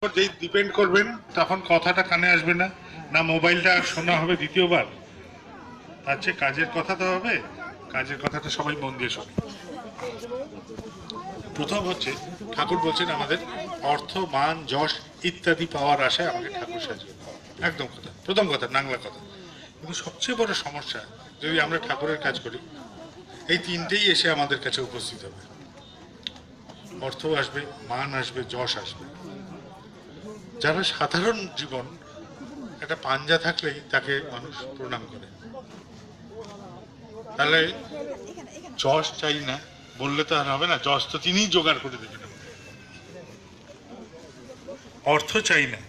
যেই ডিপেন্ড করবেন তখন কথাটা কানে আসবে না, না মোবাইলটা শোনা হবে দ্বিতীয়বার। তার চেয়ে কাজের কথা তো হবে, কাজের কথাটা সবাই মন দিয়ে শোনে। প্রথম হচ্ছে ঠাকুর বলছেন আমাদের অর্থ মান যশ ইত্যাদি পাওয়ার আশায় আমাকে ঠাকুর সাজিয়ে, একদম কথা, প্রথম কথা, নাংলা কথা। কিন্তু সবচেয়ে বড় সমস্যা, যদি আমরা ঠাকুরের কাজ করি, এই তিনটেই এসে আমাদের কাছে উপস্থিত হবে। অর্থ আসবে, মান আসবে, যশ আসবে। যারা সাধারণ জীবন, একটা পাঞ্জা থাকলেই তাকে মানুষ প্রণাম করে, তাহলে যশ চাই না বললে তো আর হবে না, যশ তো তিনিই জোগাড় করে দেবেন। অর্থ চাই না,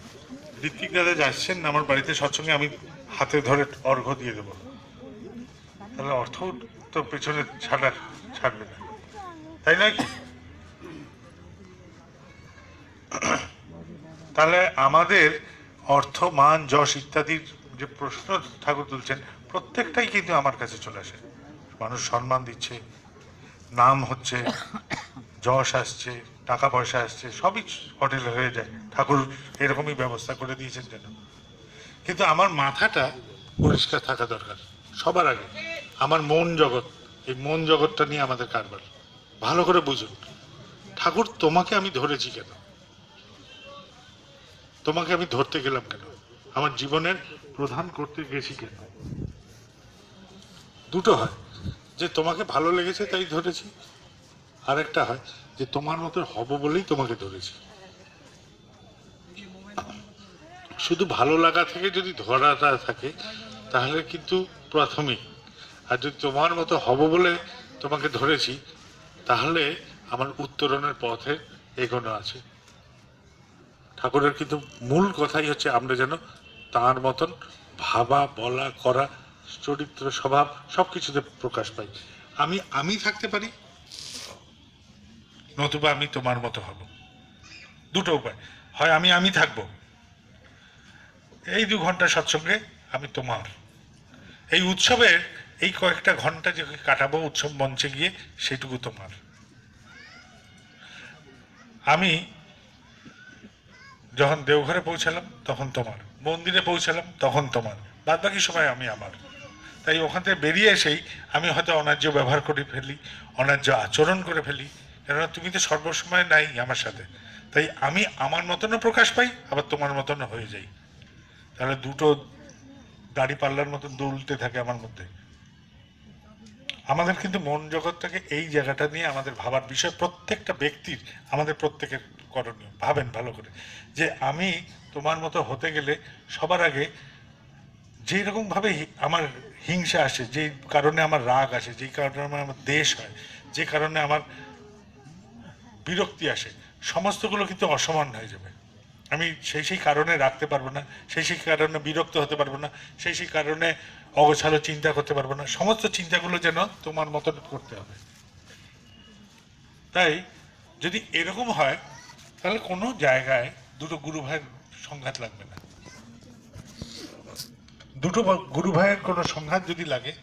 ঋত্বিক দাদা যাচ্ছেন আমার বাড়িতে সৎসঙ্গে, আমি হাতে ধরে অর্ঘ্য দিয়ে দেবো, তাহলে অর্থ তো পেছনে ছাড়বে না, তাই নয় কি? তাহলে আমাদের অর্থ মান যশ ইত্যাদির যে প্রশ্ন ঠাকুর তুলছেন, প্রত্যেকটাই কিন্তু আমার কাছে চলে আসে। মানুষ সম্মান দিচ্ছে, নাম হচ্ছে, যশ আসছে, টাকা পয়সা আসছে, সবই হোটেলে হয়ে যায়। ঠাকুর এরকমই ব্যবস্থা করে দিয়েছেন যেন। কিন্তু আমার মাথাটা পরিষ্কার থাকা দরকার সবার আগে। আমার মন জগৎ, এই মন জগৎটা নিয়ে আমাদের কারবার। ভালো করে বুঝুন, ঠাকুর তোমাকে আমি ধরেছি কেন, তোমাকে আমি ধরতে গেলাম কেন, আমার জীবনের প্রধান করতে গেছি কেন? দুটো হয়, যে তোমাকে ভালো লেগেছে তাই ধরেছি, আর একটা হয় যে তোমার মতো হব বলেই তোমাকে ধরেছি। শুধু ভালো লাগা থেকে যদি ধরাটা থাকে তাহলে কিন্তু প্রাথমিক, আর যদি তোমার মতো হব বলে তোমাকে ধরেছি তাহলে আমার উত্তরণের পথে এগোনো আছে। ঠাকুরের কিন্তু মূল কথাই হচ্ছে আমরা যেন তার মতন ভাবা, বলা, করা, চরিত্র, স্বভাব সবকিছুতে প্রকাশ পাই। আমি থাকতে পারি, নতুবা আমি তোমার মতো হব। দুটো উপায়, হয় আমি থাকবো, এই 2 ঘন্টা সৎসঙ্গে আমি তোমার, এই উৎসবের এই কয়েকটা ঘন্টা যে কাটাবো উৎসব মঞ্চে গিয়ে, সেটুকু তোমার। আমি যখন দেওঘরে পৌঁছালাম তখন তোমার, মন্দিরে পৌঁছালাম তখন তোমার, বাদ বাকি সময় আমি আমার। তাই ওখান থেকে বেরিয়ে এসেই আমি হয়তো অন্যায্য ব্যবহার করে ফেলি, অন্যায্য আচরণ করে ফেলি, কেননা তুমি তো সর্বসময় নাই আমার সাথে। তাই আমি আমার মতনও প্রকাশ পাই, আবার তোমার মতনও হয়ে যাই। তাহলে দুটো দাড়ি পাল্লার মতন দুলতে থাকে আমার মধ্যে। আমাদের কিন্তু মন জগৎটাকে এই জায়গাটা নিয়ে আমাদের ভাবার বিষয়, প্রত্যেকটা ব্যক্তির, আমাদের প্রত্যেকের করণীয়। ভাবেন ভালো করে, যে আমি তোমার মতো হতে গেলে সবার আগে যেই রকম ভাবে আমার হিংসা আসে, যেই কারণে আমার রাগ আসে, যেই কারণে আমার দেশ হয়, যে কারণে আমার বিরক্তি আসে, সমস্তগুলো কিন্তু অসমান হয়ে যাবে। আমি সেই কারণে রাখতে পারবো না, সেই কারণে বিরক্ত হতে পারবো না, সেই কারণে অগোছালো চিন্তা করতে পারবো না। সমস্ত চিন্তাগুলো যেন তোমার মতন করতে হবে। তাই যদি এরকম হয় তাহলে কোনো জায়গায় দুটো গুরু ভাইয়ের সংঘাত লাগবে না। দুটো গুরু ভাইয়ের কোনো সংঘাত যদি লাগে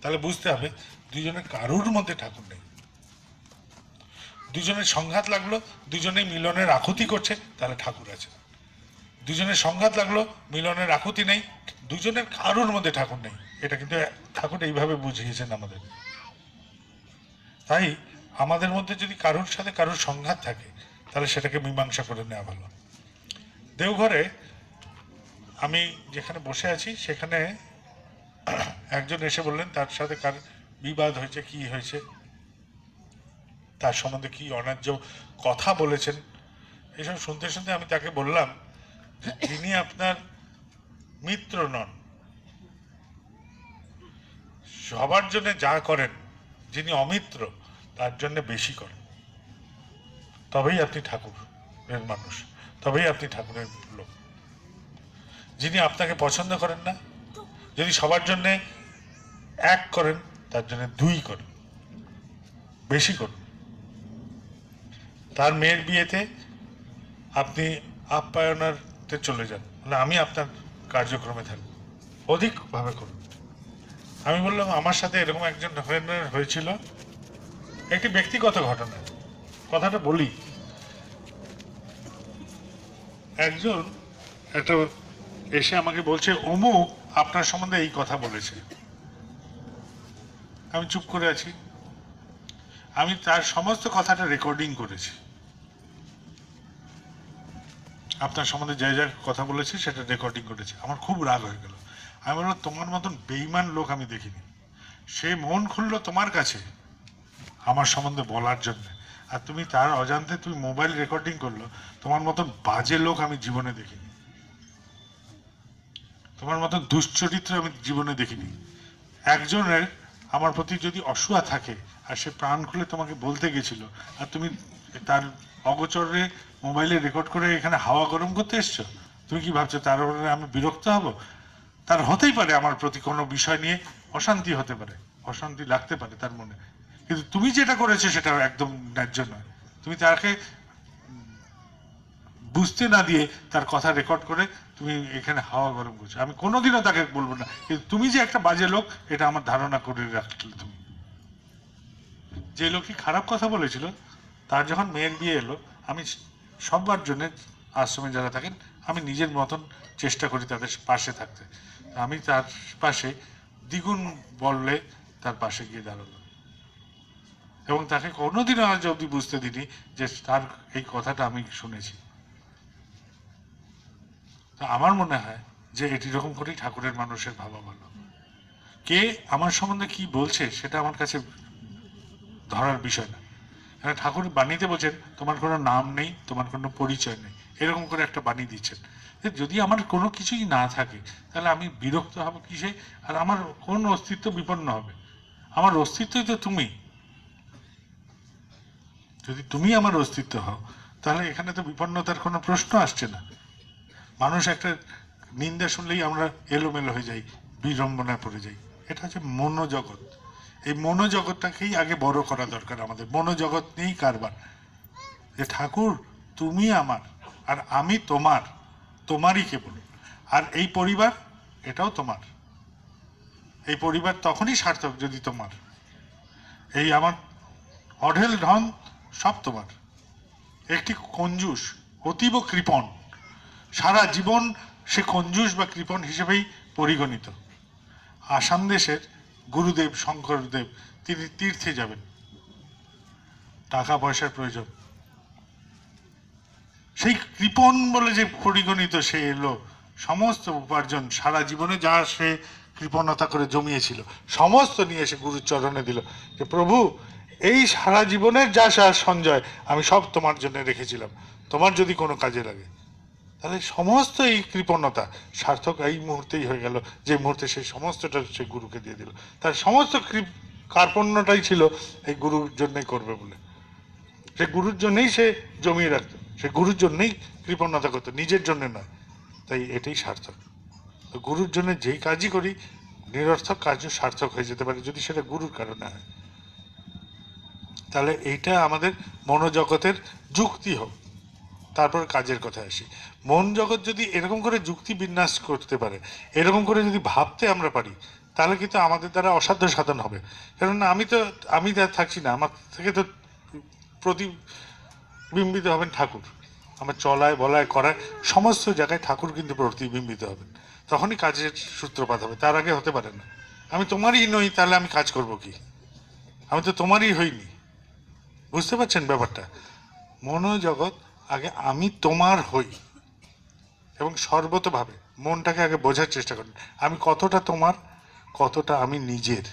তাহলে বুঝতে হবে দুজনের কারুর মধ্যে ঠাকুর নেই। দুজনের সংঘাত লাগলো, দুজনেই মিলনের আকুতি করছে, তাহলে ঠাকুর আছে। দুজনের সংঘাত লাগলো, মিলনের আকুতি নেই, দুজনের কারুর মধ্যে ঠাকুর নেই। এটা কিন্তু ঠাকুর এইভাবে বুঝিয়েছেন আমাদের। তাই আমাদের মধ্যে যদি কারুর সাথে কারুর সংঘাত থাকে তাহলে সেটাকে মীমাংসা করে নেওয়া ভালো। দেওঘরে আমি যেখানে বসে আছি সেখানে একজন এসে বললেন তার সাথে কার বিবাদ হয়েছে, কি হয়েছে, তার সম্বন্ধে কি অন্যায্য কথা বলেছেন। এসব শুনতে শুনতে আমি তাকে বললাম যে যিনি আপনার মিত্র নন, সবার জন্য যা করেন, যিনি অমিত্র তার জন্য বেশি করেন, তবেই আপনি ঠাকুরের মানুষ, তবেই আপনি ঠাকুরের লোক। যিনি আপনাকে পছন্দ করেন না, যদি সবার জন্য 1 করেন, তার জন্য 2 করেন, বেশি করুন। তার মেয়ের বিয়েতে আপনি আপ্যায়নাতে চলে যান, মানে আমি আপনার কার্যক্রমে থাকব, অধিকভাবে করুন। আমি বললাম আমার সাথে এরকম একজন হয়েছিল, একটি ব্যক্তিগত ঘটনা, কথাটা বলি। একজন একটা এসে আমাকে বলছে অমুক আপনার সম্বন্ধে এই কথা বলেছে। আমি চুপ করে আছি। আমি তার সমস্ত কথাটা রেকর্ডিং করেছি। আপনার সম্বন্ধে যা যা কথা বলেছি সেটা রেকর্ডিং করেছি। আমার খুব রাগ হয়ে গেল। আমি বললাম তোমার মতন বেইমান লোক আমি দেখিনি। সে মন খুললো তোমার কাছে আমার সম্বন্ধে বলার জন্য, আর তুমি তার অজান্তে তুমি মোবাইল রেকর্ডিং করলো। তোমার মতন বাজে লোক আমি জীবনে দেখিনি, তোমার মতন দুশ্চরিত্র আমি জীবনে দেখিনি। একজনের আমার প্রতি যদি অসূয়া থাকে আর সে প্রাণ খুলে তোমাকে বলতে গেছিল, আর তুমি তার অগোচরে মোবাইলে রেকর্ড করে এখানে হাওয়া গরম করতে এসছো, তুমি কি ভাবছো তার উপরে আমি বিরক্ত হব? তার হতেই পারে আমার প্রতি কোনো বিষয় নিয়ে অশান্তি হতে পারে, অশান্তি লাগতে পারে তার মনে, কিন্তু তুমি যেটা করেছো সেটা একদম ন্যায্য নয়। তুমি তাকে বুঝতে না দিয়ে তার কথা রেকর্ড করে তুমি এখানে হাওয়া গরম করছো। আমি কোনোদিনও তাকে বলবো না, কিন্তু তুমি যে একটা বাজে লোক এটা আমার ধারণা করে রাখলে। তুমি যে লোকটি খারাপ কথা বলেছিল তার যখন মেয়ের বিয়ে এলো, আমি সবার জন্য আশ্রমে যারা থাকেন আমি নিজের মতন চেষ্টা করি তাদের পাশে থাকতে। আমি তার পাশে দ্বিগুণ বললে তার পাশে গিয়ে দাঁড়ালো, এবং তাকে কোনোদিনও আজ অবধি বুঝতে দিনি যে তার এই কথাটা আমি শুনেছি। তা আমার মনে হয় যে এটি রকম করেই ঠাকুরের মানুষের ভাবা ভালো। কে আমার সম্বন্ধে কি বলছে সেটা আমার কাছে ধরার বিষয় না। ঠাকুর বাণীতে বলছেন তোমার কোনো নাম নেই, তোমার কোনো পরিচয় নেই, এরকম করে একটা বাণী দিচ্ছেন। যদি আমার কোনো কিছুই না থাকে তাহলে আমি বিরক্ত হব কিসে, আর আমার কোন অস্তিত্ব বিপন্ন হবে? আমার অস্তিত্বই তো তুমি। যদি তুমি আমার অস্তিত্ব হও তাহলে এখানে তো বিপন্নতার কোনো প্রশ্ন আসছে না। মানুষ একটা নিন্দা শুনলেই আমরা এলোমেলো হয়ে যাই, বিড়ম্বনায় পড়ে যাই। এটা হচ্ছে মনোজগৎ। এই মনোজগৎটাকেই আগে বড় করা দরকার আমাদের। মনোজগৎ নিয়েই কারবার, যে ঠাকুর তুমি আমার আর আমি তোমার, তোমারই কেবল। আর এই পরিবার এটাও তোমার। এই পরিবার তখনই সার্থক যদি তোমার। এই আমার অঢেল ধন সব তোমার। একটি কঞ্জুস অতীব কৃপণ সারা জীবন সে কঞ্জুস বা কৃপণ হিসেবেই পরিগণিত। আসাম দেশের গুরুদেব শঙ্করদেব তিনি তীর্থে যাবেন, টাকা পয়সার প্রয়োজন, সেই কৃপণ বলে যে পরিগণিত সে এলো, সমস্ত উপার্জন সারা জীবনে যা সে কৃপণতা করে জমিয়েছিল সমস্ত নিয়ে এসে গুরুর চরণে দিল, যে প্রভু এই সারা জীবনের যা সঞ্চয় আমি সব তোমার জন্য রেখেছিলাম, তোমার যদি কোনো কাজে লাগে। তাহলে সমস্ত এই কৃপণতা সার্থক এই মুহূর্তেই হয়ে গেল, যে মুহূর্তে সেই সমস্তটা সে গুরুকে দিয়ে দিল। তার সমস্ত কার্পণ্যটাই ছিল এই গুরুর জন্যই করবে বলে। সে গুরুর জন্যই সে জমিয়ে রাখতো, সে গুরুর জন্যই কৃপণতা করতো, নিজের জন্য নয়। তাই এটাই সার্থক। তো গুরুর জন্য যেই কাজই করি নিরর্থক কাজও সার্থক হয়ে যেতে পারে যদি সেটা গুরুর কারণে হয়। তাহলে এইটা আমাদের মনোজগতের যুক্তি হোক। তারপর কাজের কথা আসি। মন জগৎ যদি এরকম করে যুক্তি বিন্যাস করতে পারে, এরকম করে যদি ভাবতে আমরা পারি, তাহলে কিন্তু আমাদের দ্বারা অসাধ্য সাধন হবে। কেননা আমি থাকছি না, আমার থেকে তো প্রতিবিম্বিত হবেন ঠাকুর। আমার চলায় বলায় করায় সমস্ত জায়গায় ঠাকুর কিন্তু প্রতিবিম্বিত হবেন, তখনই কাজের সূত্রপাত হবে, তার আগে হতে পারে না। আমি তোমারই নই, তাহলে আমি কাজ করব কি? আমি তো তোমারই হইনি। বুঝতে পারছেন ব্যাপারটা? মনোজগৎ আগে আমি তোমার হই, এবং সর্বতভাবে মনটাকে আগে বোঝার চেষ্টা করুন আমি কতটা তোমার, কতটা আমি নিজের।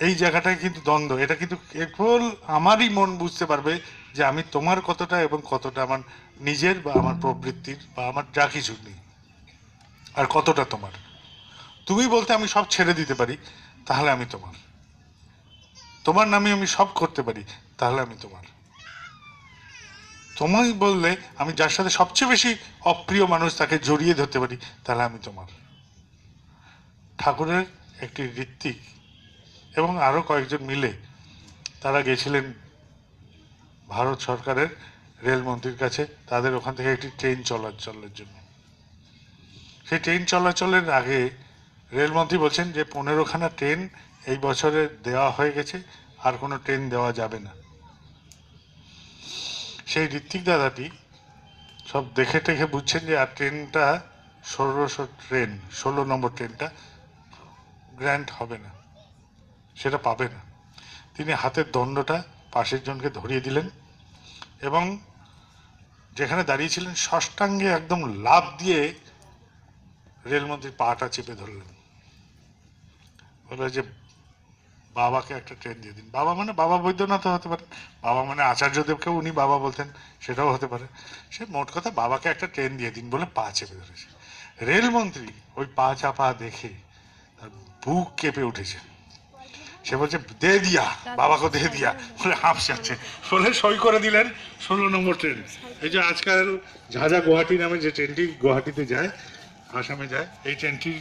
এই জায়গাটায় কিন্তু দ্বন্দ্ব, এটা কিন্তু কেবল আমারই মন বুঝতে পারবে যে আমি তোমার কতটা এবং কতটা আমার নিজের বা আমার প্রবৃত্তির বা আমার যা কিছু নেই, আর কতটা তোমার। তুমি বলতে আমি সব ছেড়ে দিতে পারি, তাহলে আমি তোমার। তোমার নামে আমি সব করতে পারি, তাহলে আমি তোমার। তোমায় বললে আমি যার সাথে সবচেয়ে বেশি অপ্রিয় মানুষ তাকে জড়িয়ে ধরতে পারি, তাহলে আমি তোমার। ঠাকুরের একটি ঋত্বিক এবং আরো কয়েকজন মিলে তারা গেছিলেন ভারত সরকারের রেলমন্ত্রীর কাছে, তাদের ওখান থেকে একটি ট্রেন চলাচলের জন্য। সেই ট্রেন চলাচলের আগে রেলমন্ত্রী বলছেন যে 15খানা ট্রেন এই বছরে দেওয়া হয়ে গেছে, আর কোনো ট্রেন দেওয়া যাবে না। সেই ঋত্বিক দাদাটি সব দেখে টেখে বুঝছেন যে আর ট্রেনটা 1600 ট্রেন, 16 নম্বর ট্রেনটা গ্র্যান্ট হবে না, সেটা পাবে না। তিনি হাতের দণ্ডটা পাশের জনকে ধরিয়ে দিলেন এবং যেখানে দাঁড়িয়েছিলেন ষষ্ঠাঙ্গে একদম লাফ দিয়ে রেলমন্ত্রীর পাটা চেপে ধরলেন, বলে যে বাবাকে একটা ট্রেন দিয়ে দিন। বাবা মানে বাবা বৈদ্যনাথ হতে পারে, বাবা মানে আচার্যদেবকেও উনি বাবা বলতেন, সেটাও হতে পারে। সে মোট কথা বাবাকে একটা ট্রেন দিয়ে দিন বলে পা চেপে ধরেছে। রেলমন্ত্রী ওই পা চাপা দেখে তার বুক কেঁপে উঠেছে। সে বলছে দে দিয়া, বাবাকে দে দিয়া বলে হাঁপসাচ্ছে, বলে সই করে দিলেন 16 নম্বর ট্রেন। এই যে আজকাল ঝাঁঝা গুয়াহাটি নামে যে ট্রেনটি গুয়াহাটিতে যায়, আসামে যায়, এই ট্রেনটির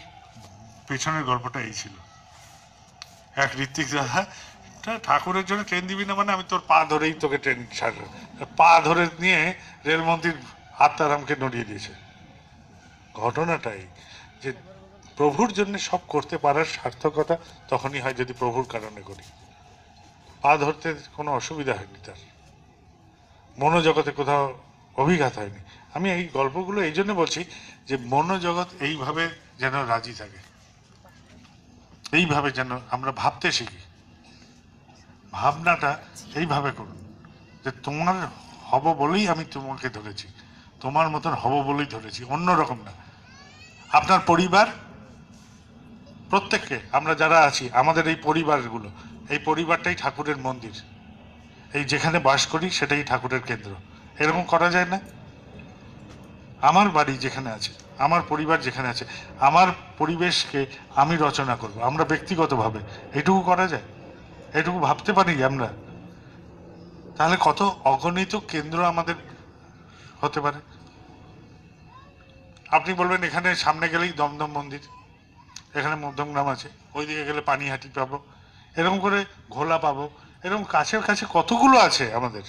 পেছনের গল্পটা এই ছিল। এক ঋত্বিক দাদা ঠাকুরের জন্য ট্রেন দিবি না মানে আমি তোর পা ধরেই তোকে ট্রেন ছাড়ব, পা ধরে নিয়ে রেলমন্ত্রীর আত্মারামকে নড়িয়ে দিয়েছে। ঘটনাটাই যে প্রভুর জন্য সব করতে পারার সার্থকতা তখনই হয় যদি প্রভুর কারণে করি। পা ধরতে কোনো অসুবিধা হয়নি, তার মনোজগতে কোথাও অভিঘাত হয়নি। আমি এই গল্পগুলো এই জন্য বলছি যে মনোজগৎ এইভাবে যেন রাজি থাকে, এইভাবে যেন আমরা ভাবতে শিখি। ভাবনাটা এইভাবে করুন যে তোমার হব বলেই আমি তোমাকে ধরেছি, তোমার মতন হব বলেই ধরেছি, অন্য রকম না। আপনার পরিবার, প্রত্যেককে আমরা যারা আছি, আমাদের এই পরিবারগুলো, এই পরিবারটাই ঠাকুরের মন্দির, এই যেখানে বাস করি সেটাই ঠাকুরের কেন্দ্র। এরকম করা যায় না? আমার বাড়ি যেখানে আছে, আমার পরিবার যেখানে আছে, আমার পরিবেশকে আমি রচনা করব, আমরা ব্যক্তিগতভাবে, এটুকু করা যায়? এটুকু ভাবতে পারি আমরা? তাহলে কত অগণিত কেন্দ্র আমাদের হতে পারে। আপনি বলবেন এখানে সামনে গেলেই দমদম মন্দির, এখানে মধ্যমগ্রাম আছে, ওইদিকে গেলে পানিহাটি পাবো, এরকম করে ঘোলা পাবো, এরকম কাছের কাছে কতগুলো আছে আমাদের।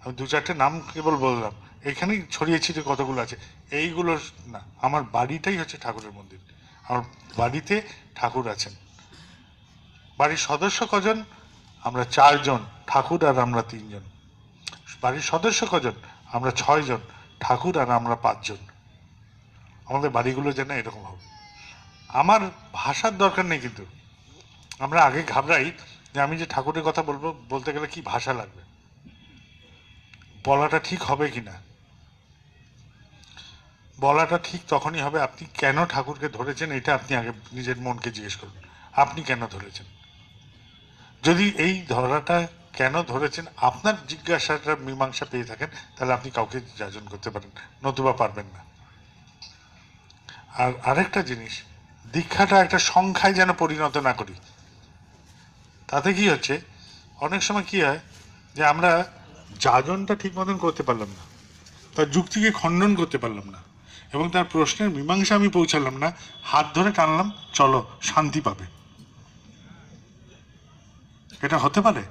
আমি 2-4টে নাম কেবল বললাম, এখানেই ছড়িয়ে ছিটে কতগুলো আছে। এইগুলো না, আমার বাড়িটাই হচ্ছে ঠাকুরের মন্দির। আমার বাড়িতে ঠাকুর আছেন। বাড়ির সদস্য কজন? আমরা 4 জন, ঠাকুর আর আমরা 3 জন। বাড়ির সদস্য কজন? আমরা 6 জন, ঠাকুর আর আমরা 5 জন। আমাদের বাড়িগুলো যেন এরকম হবে। আমার ভাষার দরকার নেই, কিন্তু আমরা আগে ঘাবড়াই যে আমি যে ঠাকুরের কথা বলবো, বলতে গেলে কি ভাষা লাগবে, বলাটা ঠিক হবে কিনা। বলাটা ঠিক তখনই হবে আপনি কেন ঠাকুরকে ধরেছেন, এটা আপনি আগে নিজের মনকে জিজ্ঞেস করুন, আপনি কেন ধরেছেন। যদি এই ধরাটা কেন ধরেছেন আপনার জিজ্ঞাসাটার মীমাংসা পেয়ে থাকেন, তাহলে আপনি কাউকে যাজন করতে পারেন, নতুবা পারবেন না। আর আরেকটা জিনিস, দীক্ষাটা একটা সংখ্যায় যেন পরিণত না করি। তাতে কি হচ্ছে, অনেক সময় কি হয় যে আমরা যাজনটা ঠিক মতন করতে পারলাম না, তার যুক্তিকে খণ্ডন করতে পারলাম না, এবং তার প্রশ্নের মীমাংসা আমি পৌঁছালাম না, হাত ধরে টানলাম, চলো শান্তি পাবে। এটা হতে পারে?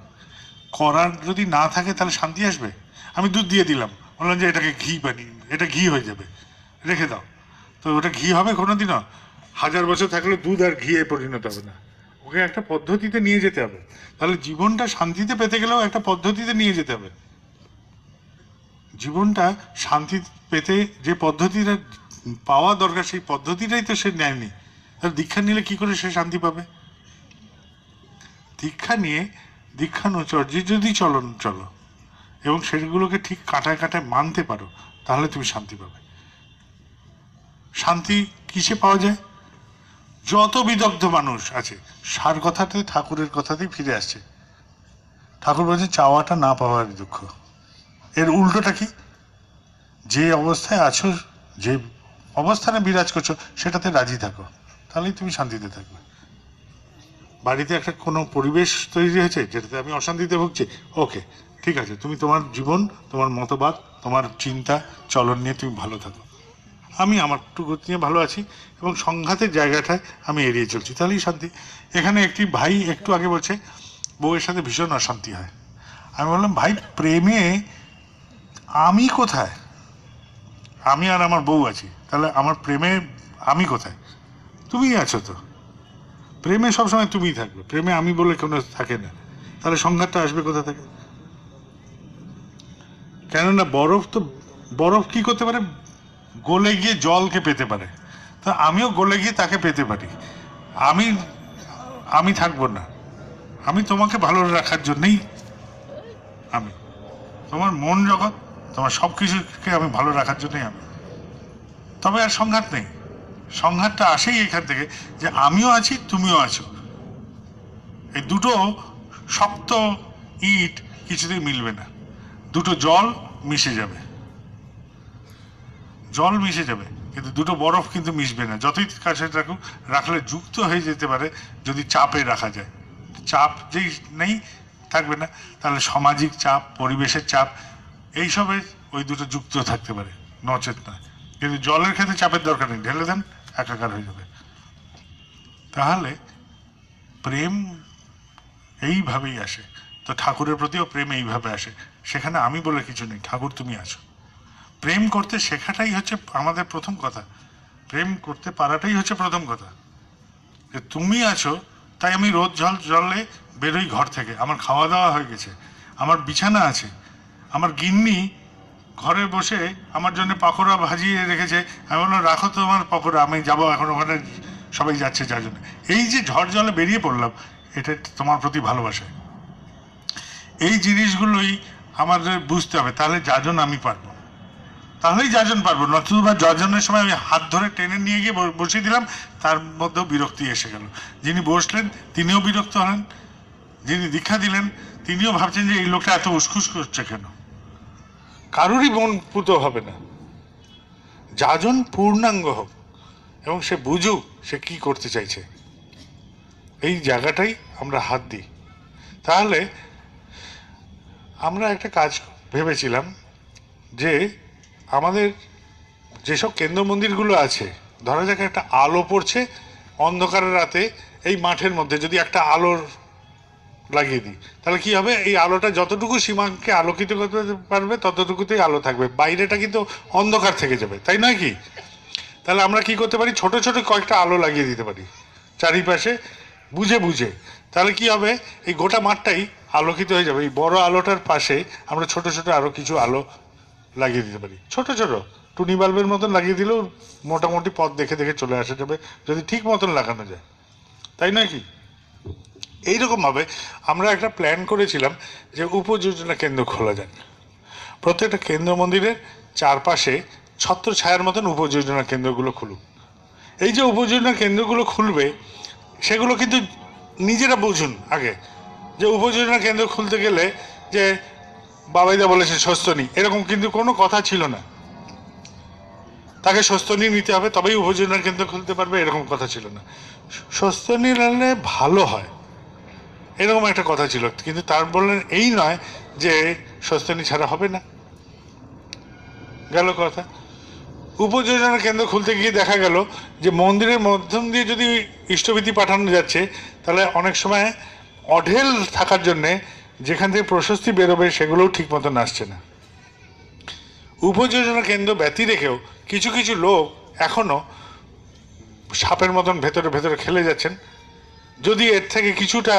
করার যদি না থাকে তাহলে শান্তি আসবে? আমি দুধ দিয়ে দিলাম, বললাম যে এটাকে ঘি বানিয়ে, এটা ঘি হয়ে যাবে, রেখে দাও, তো ওটা ঘি হবে কোনোদিনও? 1000 বছর থাকলে দুধ আর ঘিয়ে পরিণত হবে না, ওকে একটা পদ্ধতিতে নিয়ে যেতে হবে। তাহলে জীবনটা শান্তিতে পেতে গেলেও একটা পদ্ধতিতে নিয়ে যেতে হবে। জীবনটা শান্তি পেতে যে পদ্ধতিটা পাওয়া দরকার, সেই পদ্ধতিটাই তো সে নেয়নি। তাহলে দীক্ষা নিলে কি করে সে শান্তি পাবে? দীক্ষা নিয়ে দীক্ষানুচর্যে যদি চলো এবং সেগুলোকে ঠিক কাটায় কাটায় মানতে পারো, তাহলে তুমি শান্তি পাবে। শান্তি কিসে পাওয়া যায়? যত বিদগ্ধ মানুষ আছে সার কথাতে, ঠাকুরের কথাতেই ফিরে আসছে। ঠাকুর বলছে চাওয়াটা না পাওয়ার দুঃখ। এর উল্টোটা কি? যে অবস্থায় আছো, যে অবস্থানে বিরাজ করছো, সেটাতে রাজি থাকো, তাহলেই তুমি শান্তিতে থাকবে। বাড়িতে একটা কোনো পরিবেশ তৈরি হয়েছে যেটাতে আমি অশান্তিতে ভুগছি, ওকে ঠিক আছে, তুমি তোমার জীবন, তোমার মতবাদ, তোমার চিন্তা চলন নিয়ে তুমি ভালো থাকো, আমি আমারটুকু নিয়ে ভালো আছি, এবং সংঘাতের জায়গাটায় আমি এড়িয়ে চলছি, তাহলেই শান্তি। এখানে একটি ভাই একটু আগে বলছে বউয়ের সাথে ভীষণ অশান্তি হয়। আমি বললাম ভাই, প্রেমে আমি কোথায়? আমি আর আমার বউ আছি, তাহলে আমার প্রেমে আমি কোথায়? তুমিই আছো তো। প্রেমে সবসময় তুমিই থাকবে, প্রেমে আমি বলে কোনো থাকে না। তাহলে সংঘাতটা আসবে কোথা থেকে? কেননা বরফ তো বরফ কি করতে পারে? গলে গিয়ে জলকে পেতে পারে। তো আমিও গলে গিয়ে তাকে পেতে পারি। আমি আমি থাকবো না, আমি তোমাকে ভালো রাখার জন্যই, আমি তোমার মন জগৎ, তোমার সব কিছুকে আমি ভালো রাখার জন্যই আমি। তবে আর সংঘাত নেই, সংঘাতটা আসেই এখান থেকে যে আমিও আছি, তুমিও আছো। এই দুটো শক্ত ইট কিছুতেই মিলবে না, দুটো জল মিশে যাবে, জল মিশে যাবে, কিন্তু দুটো বরফ কিন্তু মিশবে না। যতই কাছে রাখুক, রাখলে যুক্ত হয়ে যেতে পারে যদি চাপে রাখা যায়। চাপ যেই নেই, থাকবে না, তাহলে সামাজিক চাপ, পরিবেশের চাপ, এইসবে ওই দুটো যুক্ত থাকতে পারে, নচেত নয়। কিন্তু জলের ক্ষেত্রে চাপের দরকার নেই, ঢেলে দেন একাকার হয়ে যাবে। তাহলে প্রেম এইভাবেই আসে। তো ঠাকুরের প্রতিও প্রেম এইভাবে আসে। সেখানে আমি বলে কিছু নেই, ঠাকুর তুমি আছো। প্রেম করতে শেখাটাই হচ্ছে আমাদের প্রথম কথা, প্রেম করতে পারাটাই হচ্ছে প্রথম কথা। যে তুমি আছো, তাই আমি রোজ জলে বেরোই ঘর থেকে, আমার খাওয়া দাওয়া হয়ে গেছে, আমার বিছানা আছে, আমার গিন্নি ঘরে বসে আমার জন্য পাকোড়া ভাজিয়ে রেখেছে। আমি বললাম রাখো তো আমার পাকোড়া, আমি যাবো এখন, ওখানে সবাই যাচ্ছে যার জন্য। এই যে ঝড় জলে বেরিয়ে পড়লাম, এটা তোমার প্রতি ভালোবাসা। এই জিনিসগুলোই আমাদের বুঝতে হবে, তাহলে যাজন আমি পারবো, তাহলেই যাজন পারবো। নতুবা যাজনের সময় আমি হাত ধরে টেনে নিয়ে গিয়ে বসিয়ে দিলাম, তার মধ্যেও বিরক্তি এসে গেল। যিনি বসলেন তিনিও বিরক্ত হলেন, যিনি দীক্ষা দিলেন তিনিও ভাবছেন যে এই লোকটা এত উসখুস করছে কেন। কারোরই মন পুত হবে না, যাজন পূর্ণাঙ্গ হোক এবং সে বুঝুক সে কি করতে চাইছে, এই জায়গাটাই আমরা হাত দিই। তাহলে আমরা একটা কাজ ভেবেছিলাম যে আমাদের যেসব কেন্দ্র মন্দিরগুলো আছে, ধরা যাক একটা আলো পড়ছে অন্ধকারের রাতে, এই মাঠের মধ্যে যদি একটা আলোর লাগিয়ে দিই, তাহলে কি হবে? এই আলোটা যতটুকু সীমাকে আলোকিত করতে পারবে ততটুকুতেই আলো থাকবে, বাইরেটা কিন্তু অন্ধকার থেকে যাবে, তাই নয় কি? তাহলে আমরা কি করতে পারি? ছোট ছোট কয়েকটা আলো লাগিয়ে দিতে পারি চারিপাশে, বুঝে বুঝে। তাহলে কি হবে? এই গোটা মাঠটাই আলোকিত হয়ে যাবে। এই বড় আলোটার পাশে আমরা ছোট ছোট আরো কিছু আলো লাগিয়ে দিতে পারি, ছোট ছোট টুনি বাল্বের মতন লাগিয়ে দিলেও মোটামুটি পথ দেখে দেখে চলে আসা যাবে, যদি ঠিক মতন লাগানো যায়, তাই নয় কি? এইরকমভাবে আমরা একটা প্ল্যান করেছিলাম যে উপযোজনা কেন্দ্র খোলা যায়, প্রত্যেকটা কেন্দ্র মন্দিরের চারপাশে ছত্র ছায়ার মতন উপযোজনা কেন্দ্রগুলো খুলুক। এই যে উপযোজনা কেন্দ্রগুলো খুলবে, সেগুলো কিন্তু নিজেরা বুঝুন আগে, যে উপযোজনা কেন্দ্র খুলতে গেলে যে বাবাইদা বলেছে স্বস্তিনী, এরকম কিন্তু কোনো কথা ছিল না। তাকে স্বস্তিনী নিতে হবে তবেই উপযোজনা কেন্দ্র খুলতে পারবে, এরকম কথা ছিল না। স্বস্তিনী নিলে ভালো হয়, এরকম একটা কথা ছিল। কিন্তু তার বললেন এই নয় যে স্বস্তিনী ছাড়া হবে না, গেল কথা। উপযোজনা কেন্দ্র খুলতে গিয়ে দেখা গেল যে মন্দিরের মাধ্যম দিয়ে যদি ইষ্টভীতি পাঠানো যাচ্ছে, তাহলে অনেক সময় অঢেল থাকার জন্যে যেখান থেকে প্রশস্তি বেরোবে সেগুলোও ঠিক মতন আসছে না। উপযোজনা কেন্দ্র ব্যতী রেখেও কিছু কিছু লোক এখনো সাপের মতন ভেতরে ভেতরে খেলে যাচ্ছেন, যদি এর থেকে কিছুটা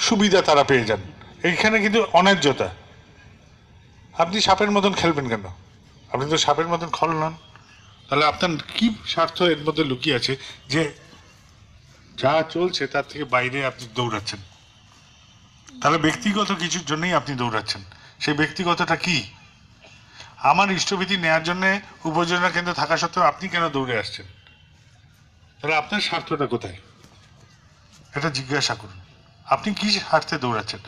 সুবিধা তারা পেয়ে যান। এইখানে কিন্তু অন্যায্যতা। আপনি সাপের মতন খেলবেন কেন? আপনি তো সাপের মতন খল নন। তাহলে আপনার কি স্বার্থ এর মধ্যে লুকিয়ে আছে যে যা চলছে তার থেকে বাইরে আপনি দৌড়াচ্ছেন? তাহলে ব্যক্তিগত কিছুর জন্যই আপনি দৌড়াচ্ছেন। সেই ব্যক্তিগতটা কি? আমার ইষ্টভীতি নেওয়ার জন্য উপযোজনা কেন্দ্র থাকা সত্ত্বেও আপনি কেন দৌড়ে আসছেন? তাহলে আপনার স্বার্থটা কোথায়? এটা জিজ্ঞাসা করুন, আপনি কি স্বার্থে দৌড়াচ্ছেন?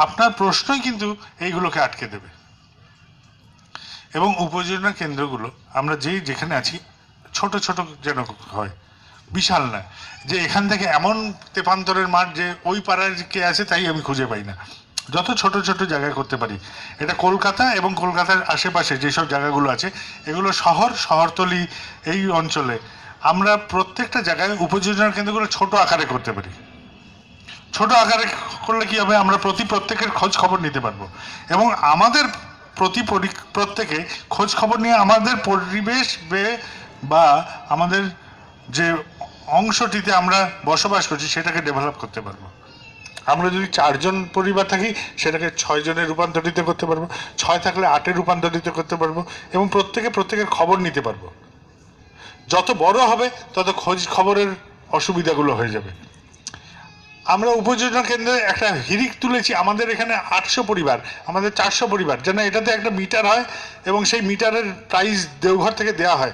আপনার প্রশ্নই কিন্তু এইগুলোকে আটকে দেবে। এবং উপযোজনা কেন্দ্রগুলো আমরা যেখানে আছি ছোট ছোট যেন হয়, বিশাল না যে এখান থেকে এমন তেপান্তরের মাঠ যে ওই পাড়ার কে আছে তাই আমি খুঁজে পাই না। যত ছোট ছোট জায়গায় করতে পারি। এটা কলকাতা এবং কলকাতার আশেপাশে যেসব জায়গাগুলো আছে, এগুলো শহরতলি এই অঞ্চলে আমরা প্রত্যেকটা জায়গায় উপযোজনা কেন্দ্রগুলো ছোট আকারে করতে পারি। ছোট আকারে করলে কি হবে? আমরা প্রত্যেকের খোঁজ খবর নিতে পারবো এবং আমাদের প্রত্যেকে খোঁজ খবর নিয়ে আমাদের পরিবেশ বা আমাদের যে অংশটিতে আমরা বসবাস করছি সেটাকে ডেভেলপ করতে পারবো। আমরা যদি 4 জন পরিবার থাকি সেটাকে 6 জনে রূপান্তরিত করতে পারবো, 6 থাকলে 8-এ রূপান্তরিত করতে পারবো, এবং প্রত্যেকের খবর নিতে পারবো। যত বড় হবে তত খোঁজ খবরের অসুবিধাগুলো হয়ে যাবে। আমরা উপযোজনা কেন্দ্রে একটা হিড়িক তুলেছি, আমাদের এখানে 800 পরিবার, আমাদের 400 পরিবার, যেন এটাতে একটা মিটার হয় এবং সেই মিটারের প্রাইস দেওঘর থেকে দেওয়া হয়,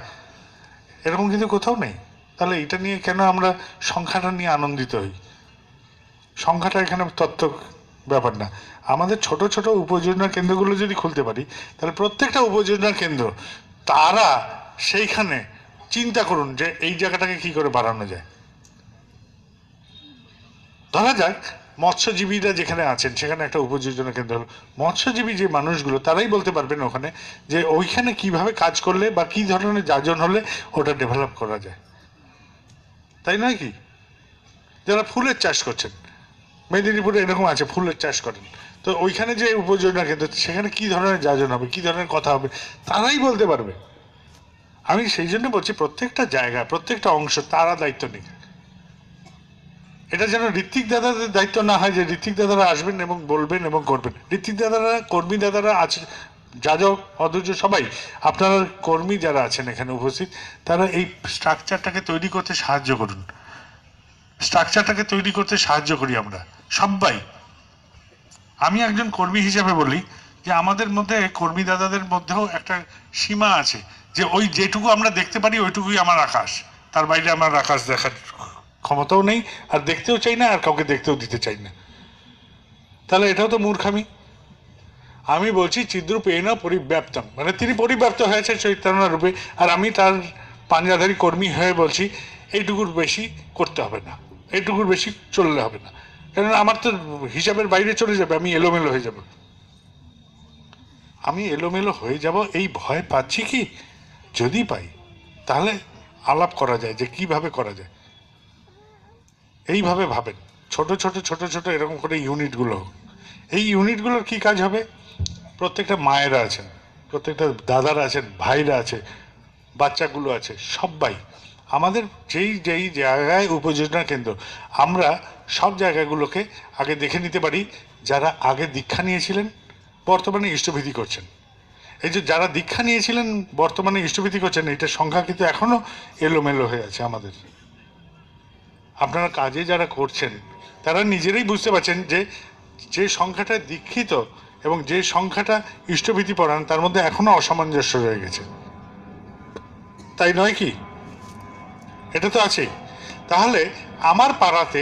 এরকম কিন্তু কোথাও নেই। তাহলে এটা নিয়ে কেন আমরা সংখ্যাটা নিয়ে আনন্দিত হই? সংখ্যাটা এখানে তত্ত্ব ব্যাপার না। আমাদের ছোট ছোট উপযোজনা কেন্দ্রগুলো যদি খুলতে পারি, তাহলে প্রত্যেকটা উপযোজনা কেন্দ্র তারা সেইখানে চিন্তা করুন যে এই জায়গাটাকে কি করে বাড়ানো যায়। ধরা যাক মৎস্যজীবীরা যেখানে আছেন সেখানে একটা উপযোজনা কেন্দ্র হলো, মৎস্যজীবী যে মানুষগুলো তারাই বলতে পারবেন ওখানে যে ওইখানে কিভাবে কাজ করলে বা কি ধরনের যাজন হলে ওটা ডেভেলপ করা যায়, তাই নয় কি? যারা ফুলের চাষ করছেন, মেদিনীপুরে এরকম আছে ফুলের চাষ করেন, তো ওইখানে যে উপযোজনা কেন্দ্র সেখানে কি ধরনের যাজন হবে, কি ধরনের কথা হবে, তারাই বলতে পারবে। আমি সেই জন্য বলছি প্রত্যেকটা জায়গা, প্রত্যেকটা অংশ তারা দায়িত্ব নিক। এটা যেন ঋত্বিক দাদাদের দায়িত্ব না হয় যে ঋত্বিক দাদারা আসবেন এবং বলবেন এবং করবেন। ঋত্বিক দাদারা, কর্মী দাদারা আছে, যাজক অধৈর্য সবাই, আপনারা কর্মী যারা আছেন এখানে উপস্থিত, তারা এই স্ট্রাকচারটাকে তৈরি করতে সাহায্য করুন। স্ট্রাকচারটাকে তৈরি করতে সাহায্য করি আমরা সবাই। আমি একজন কর্মী হিসেবে বলি যে আমাদের মধ্যে, কর্মী দাদাদের মধ্যেও একটা সীমা আছে, যে ওই যেটুকু আমরা দেখতে পারি ওইটুকুই আমার আকাশ, তার বাইরে আমার আকাশ দেখার ক্ষমতাও নেই, আর দেখতেও চাই না, আর কাউকে দেখতেও দিতে চাই না। তাহলে এটাও তো মূর্খামি। আমি বলছি চিদ্রূপেণ পরিব্যাপ্তম, মানে তিনি পরিব্যাপ্ত হয়েছে চৈতন্য রূপে, আর আমি তার পাঞ্জাধারী কর্মী হয়ে বলছি এইটুকুর বেশি করতে হবে না, এইটুকুর বেশি চললে হবে না, কারণ আমার তো হিসাবের বাইরে চলে যাবে, আমি এলোমেলো হয়ে যাব। আমি এলোমেলো হয়ে যাব এই ভয় পাচ্ছি কি? যদি পাই তাহলে আলাপ করা যায় যে কিভাবে করা যায়। এইভাবে ভাবেন, ছোট ছোট ছোট ছোট এরকম করে ইউনিটগুলো হোক। এই ইউনিটগুলোর কি কাজ হবে? প্রত্যেকটা মায়েরা আছেন, প্রত্যেকটা দাদারা আছেন, ভাইরা আছে, বাচ্চাগুলো আছে, সবাই আমাদের যেই যেই জায়গায় উপযোজনা কেন্দ্র, আমরা সব জায়গাগুলোকে আগে দেখে নিতে পারি। যারা আগে দীক্ষা নিয়েছিলেন বর্তমানে ইষ্টভীতি করছেন, এই যে যারা দীক্ষা নিয়েছিলেন বর্তমানে ইষ্টভীতি করছেন, এটার সংখ্যা কিন্তু এখনো এলোমেলো হয়ে আছে আমাদের। আপনারা কাজে যারা করছেন তারা নিজেরাই বুঝতে পারছেন যে যে সংখ্যাটা দীক্ষিত এবং যে সংখ্যাটা ইষ্টভীতি পরায়ণ, তার মধ্যে এখনো অসামঞ্জস্য রয়ে গেছে, তাই নয় কি? এটা তো আছেই। তাহলে আমার পাড়াতে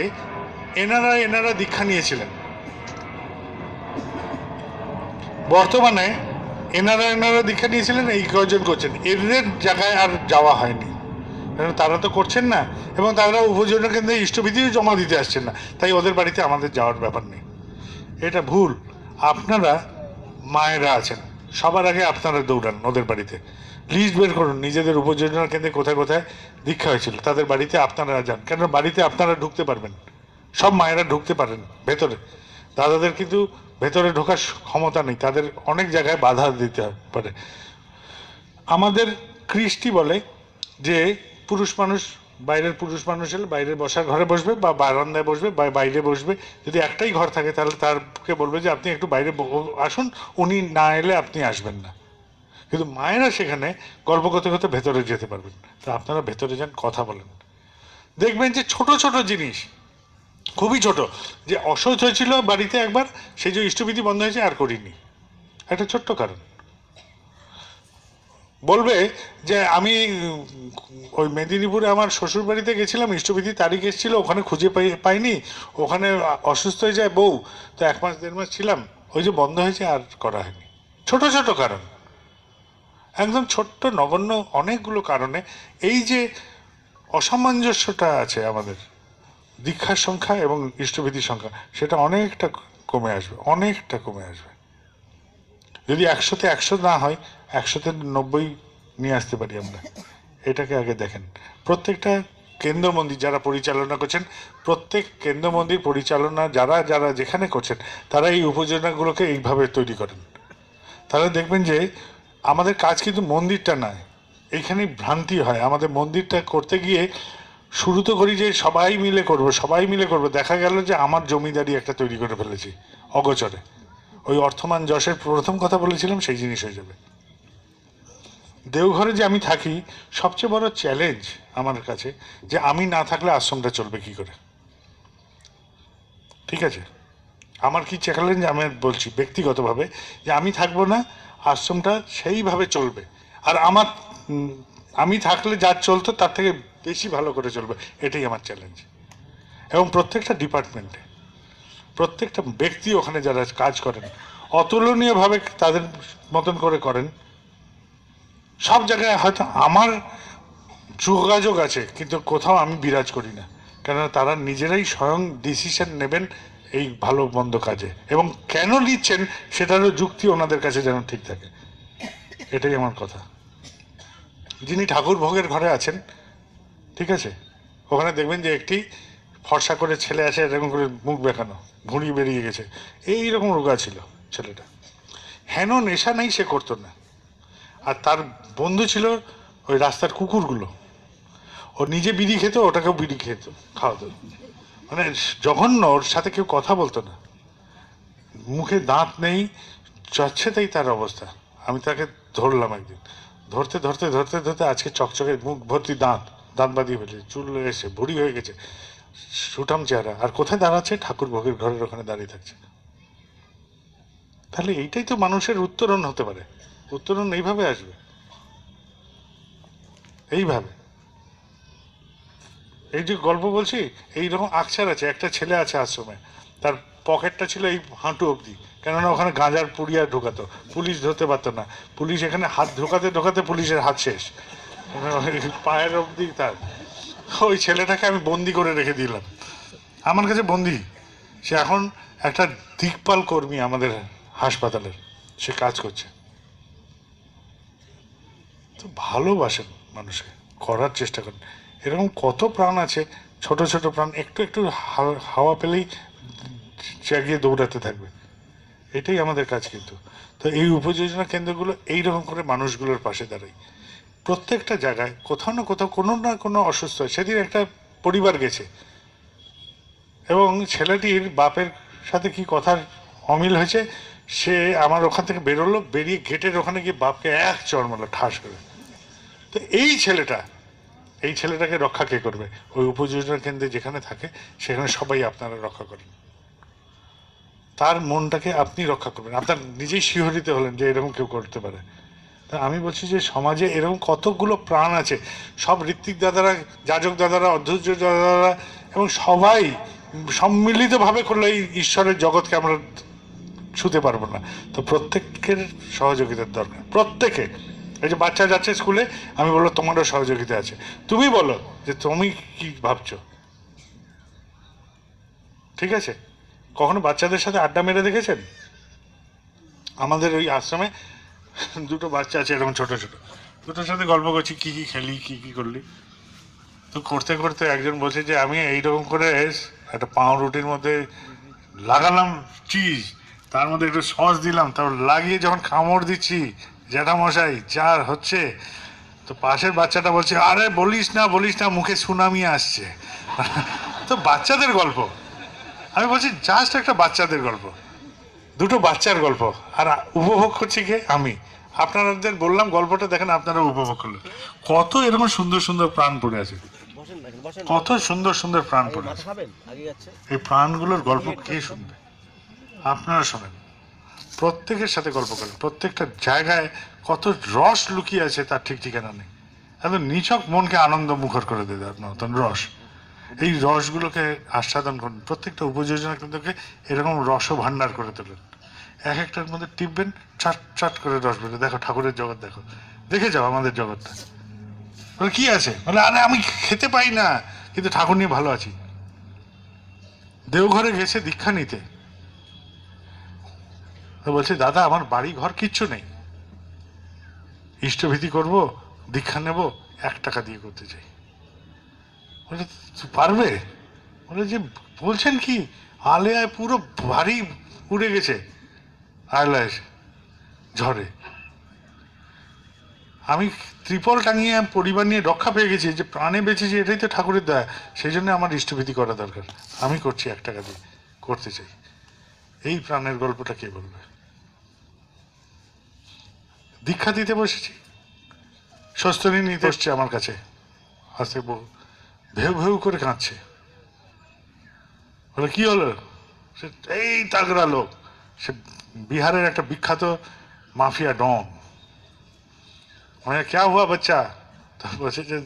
এনারা দীক্ষা নিয়েছিলেন, বর্তমানে এনারা দীক্ষা নিয়েছিলেন, এই কয়জন করছেন, এদের জায়গায় আর যাওয়া হয়নি, কারণ তারা তো করছেন না এবং তারা উপযোজনা কেন্দ্রে ইষ্টভীতিও জমা দিতে আসছেন না, তাই ওদের বাড়িতে আমাদের যাওয়ার ব্যাপার নেই। এটা ভুল। আপনারা মায়েরা আছেন, সবার আগে আপনারা দৌড়ান ওদের বাড়িতে, লিস্ট বের করুন নিজেদের উপযোজনা কেন্দ্রে কোথায় কোথায় দীক্ষা হয়েছিল, তাদের বাড়িতে আপনারা যান, কেন বাড়িতে আপনারা ঢুকতে পারবেন, সব মায়েরা ঢুকতে পারেন ভেতরে, দাদাদের কিন্তু ভেতরে ঢোকার ক্ষমতা নেই, তাদের অনেক জায়গায় বাধা দিতে পারে। আমাদের কৃষ্টি বলে যে পুরুষ মানুষ, বাইরের পুরুষ মানুষ এলে বাইরের বসার ঘরে বসবে বা বারান্দায় বসবে বা বাইরে বসবে, যদি একটাই ঘর থাকে তাহলে তারকে বলবে যে আপনি একটু বাইরে আসুন, উনি না এলে আপনি আসবেন না। কিন্তু মায়েরা সেখানে গল্প করতে করতে ভেতরে যেতে পারবেন, তা আপনারা ভেতরে যান, কথা বলেন, দেখবেন যে ছোট ছোট জিনিস, খুবই ছোট, যে অসহ্য হয়েছিল বাড়িতে একবার, সেই যে ইষ্টভীতি বন্ধ হয়েছে আর করিনি, একটা ছোট্ট কারণ। বলবে যে আমি ওই মেদিনীপুরে আমার শ্বশুর বাড়িতে গেছিলাম, ইষ্টভীতি তারিখ এসেছিল, ওখানে খুঁজে পাইনি, ওখানে অসুস্থ হয়ে যায় বউ, তো 1 মাস 1.5 মাস ছিলাম, ওই যে বন্ধ হয়েছে আর করা হয়নি। ছোট ছোট কারণ, একদম ছোট্ট নগণ্য অনেকগুলো কারণে এই যে অসামঞ্জস্যটা আছে আমাদের দীক্ষার সংখ্যা এবং ইষ্টভীতির সংখ্যা, সেটা অনেকটা কমে আসবে, অনেকটা কমে আসবে। যদি 100-তে 100 না হয়, 100-তে 90 নিয়ে আসতে পারি আমরা। এটাকে আগে দেখেন। প্রত্যেকটা কেন্দ্র মন্দির যারা পরিচালনা করছেন, প্রত্যেক কেন্দ্র মন্দির পরিচালনা যারা যারা যেখানে করছেন, তারা এই উপযোজনাগুলোকে এইভাবে তৈরি করেন। তাহলে দেখবেন যে আমাদের কাজ কিন্তু মন্দিরটা নয়, এইখানেই ভ্রান্তি হয়। আমাদের মন্দিরটা করতে গিয়ে শুরু তো করি যে সবাই মিলে করব, সবাই মিলে করব, দেখা গেল যে আমার জমিদারি একটা তৈরি করে ফেলেছি অগোচরে। ওই অর্থমান যশের প্রথম কথা বলেছিলাম সেই জিনিস হয়ে যাবে। দেওঘরে যে আমি থাকি, সবচেয়ে বড় চ্যালেঞ্জ আমার কাছে যে আমি না থাকলে আশ্রমটা চলবে কি করে। ঠিক আছে, আমার কি চ্যালেঞ্জ আমি বলছি ব্যক্তিগতভাবে, যে আমি থাকবো না, আশ্রমটা সেইভাবে চলবে। আর আমার আমি থাকলে যা চলতো তার থেকে বেশি ভালো করে চলবে, এটাই আমার চ্যালেঞ্জ। এবং প্রত্যেকটা ডিপার্টমেন্টে প্রত্যেকটা ব্যক্তি ওখানে যারা কাজ করেন অতুলনীয়ভাবে তাদের মতন করে করেন। সব জায়গায় হয়তো আমার যোগাযোগ আছে, কিন্তু কোথাও আমি বিরাজ করি না, কেননা তারা নিজেরাই স্বয়ং ডিসিশন নেবেন এই ভালো মন্দ কাজে, এবং কেন নিচ্ছেন সেটারও যুক্তি ওনাদের কাছে যেন ঠিক থাকে। এটাই আমার কথা। যিনি ঠাকুর ভোগের ঘরে আছেন, ঠিক আছে, ওখানে দেখবেন যে একটি ফর্সা করে ছেলে আছে, এরকম করে মুখ বেঁকানো, ভুঁড়ি বেরিয়ে গেছে, এইরকম রোগা ছিল ছেলেটা। হেন নেশা নেই সে করতো না। আর তার বন্ধু ছিল ওই রাস্তার কুকুরগুলো, ও নিজে বিড়ি খেত, ওটাকেও বিড়ি খেত, খাওয়াতো। মানে জঘন্য, ওর সাথে কেউ কথা বলতো না, মুখে দাঁত নেই, যাচ্ছে তাই তার অবস্থা। আমি তাকে ধরলাম একদিন, ধরতে ধরতে ধরতে ধরতে আজকে চকচকে মুখ ভর্তি দাঁত, দাঁত বাঁধিয়ে ফেলেছে, চুল এসে ভুড়ি হয়ে গেছে, সুঠাম চেহারা। আর কোথায় দাঁড়াচ্ছে? ঠাকুর ভোগের ঘরের ওখানে দাঁড়িয়ে থাকছে। তাহলে এইটাই তো মানুষের উত্তরণ হতে পারে। উত্তরণ এইভাবে আসবে, এইভাবে। এই যে গল্প বলছি, এইরকম আকছার আছে। একটা ছেলে আছে আশ্রমে, তার পকেটটা ছিল এই হাঁটু অবধি, কেননা ওখানে গাঁজার পুড়িয়া ঢোকাতো, পুলিশ ধরতে পারতো না। পুলিশ এখানে হাত ঢোকাতে ঢোকাতে পুলিশের হাত শেষ, পায়ের অবধি তার। ওই ছেলেটাকে আমি বন্দি করে রেখে দিলাম আমার কাছে, বন্দি। সে এখন একটা দিকপাল কর্মী আমাদের হাসপাতালের, সে কাজ করছে। তো ভালোবাসেন মানুষকে, করার চেষ্টা করেন। এরকম কত প্রাণ আছে, ছোট ছোট প্রাণ, একটু একটু হাওয়া পেলেই জাগিয়ে দৌড়াতে থাকবে। এটাই আমাদের কাজ। কিন্তু তো এই উপযোজনা কেন্দ্রগুলো এইরকম করে মানুষগুলোর পাশে দাঁড়ায়। প্রত্যেকটা জায়গায় কোথাও না কোথাও কোনো না কোনো অসুস্থ হয়। সেদিন একটা পরিবার গেছে, এবং ছেলেটির বাপের সাথে কি কথার অমিল হয়েছে, সে আমার ওখান থেকে বেরোলো, বেরিয়ে গেটের ওখানে গিয়ে বাপকে এক চড় মারলো ঠাস করে। তো এই ছেলেটাকে রক্ষা কে করবে? ওই উপযোজনা কেন্দ্রে যেখানে থাকে সেখানে সবাই আপনারা রক্ষা করেন। তার মনটাকে আপনি রক্ষা করবেন। আপনার নিজেই শিহরিত হলেন যে এরকম কেউ করতে পারে। তা আমি বলছি যে সমাজে এরকম কতগুলো প্রাণ আছে, সব ঋত্বিক দাদারা, যাজক দাদারা, অধ্যক্ষ দাদারা, এবং সবাই সম্মিলিতভাবে করলে এই ঈশ্বরের জগৎকে আমরা ছুতে পারবো না। তো প্রত্যেকের সহযোগিতার দরকার, প্রত্যেকে। এই যে বাচ্চা যাচ্ছে স্কুলে, আমি বললো তোমারও সহযোগিতা আছে, তুমি বলো যে তুমি কি ভাবছো। ঠিক আছে, কখনো বাচ্চাদের সাথে আড্ডা মেরে দেখেছেন? আমাদের ওই আশ্রমে দুটো বাচ্চা আছে এরকম ছোট ছোট, দুটোর সাথে গল্প করছি, কি কি খেলি, কি কি করলি। তো করতে করতে একজন বলছে যে আমি এইরকম করে একটা পাউরুটির মধ্যে লাগালাম চিজ, তার মধ্যে একটু সস দিলাম, তারপর লাগিয়ে যখন কামড় দিচ্ছি, জ্যাঠামশাই যা হচ্ছে। তো পাশের বাচ্চাটা বলছে, আরে বলিস না বলিস না, মুখে সুনামি আসছে। তো বাচ্চাদের গল্প, আমি বলছি জাস্ট একটা বাচ্চাদের গল্প, দুটো বাচ্চার গল্প, আর উপভোগ করছি কে? আমি। আপনাদের বললাম গল্পটা, দেখেন আপনারা উপভোগ করলেন। কত এরকম সুন্দর সুন্দর প্রাণ পড়ে আছে, কত সুন্দর সুন্দর প্রাণ পড়ে আছে। এই প্রাণগুলোর গল্প কে শুনবে? আপনারা শোনেন, প্রত্যেকের সাথে গল্প করেন। প্রত্যেকটা জায়গায় কত রস লুকিয়ে আছে তার ঠিক ঠিকানা নেই। একদম নিছক মনকে আনন্দ মুখর করে দেবে আপনার নতুন রস। এই রসগুলোকে আস্বাদন করুন। প্রত্যেকটা উপযোজনা কেন্দ্রকে এরকম রস ভান্ডার করে তোলেন। এক একটার মধ্যে টিপবেন, চাট চাট করে রস বেরো। দেখো ঠাকুরের জগৎ, দেখো, দেখে যাও আমাদের জগৎটা। বলে কি আছে? বলে আরে আমি খেতে পাই না, কিন্তু ঠাকুর নিয়ে ভালো আছি। দেওঘরে গেছে দীক্ষা নিতে, বলছে দাদা আমার বাড়ি ঘর কিচ্ছু নেই, ইষ্টভীতি করব, দীক্ষা নেব, 1 টাকা দিয়ে করতে চাই। বলে পারবে? বলে যে বলছেন কি, আলেয়ায় পুরো বাড়ি উড়ে গেছে আয়লা এসে ঝড়ে। আমি ত্রিপল টাঙিয়ে পরিবার নিয়ে রক্ষা পেয়ে গেছি, যে প্রাণে বেঁচেছি, এটাই তো ঠাকুরের দয়া। সেই জন্য আমার ইষ্টভীতি করা দরকার। আমি করছি 1 টাকা দিয়ে, করতে চাই। এই প্রাণের গল্পটা কে বলবে? দীক্ষা দিতে বসেছি, স্বস্তিনী নিতে বসছে আমার কাছে, আসতে ভেউ ভেউ করে কাঁদছে। বলে কি হলো? সে এই তাগড়া লোক, সে বিহারের একটা বিখ্যাত মাফিয়া ডন। क्या हुआ बच्चा? তো বলছে যে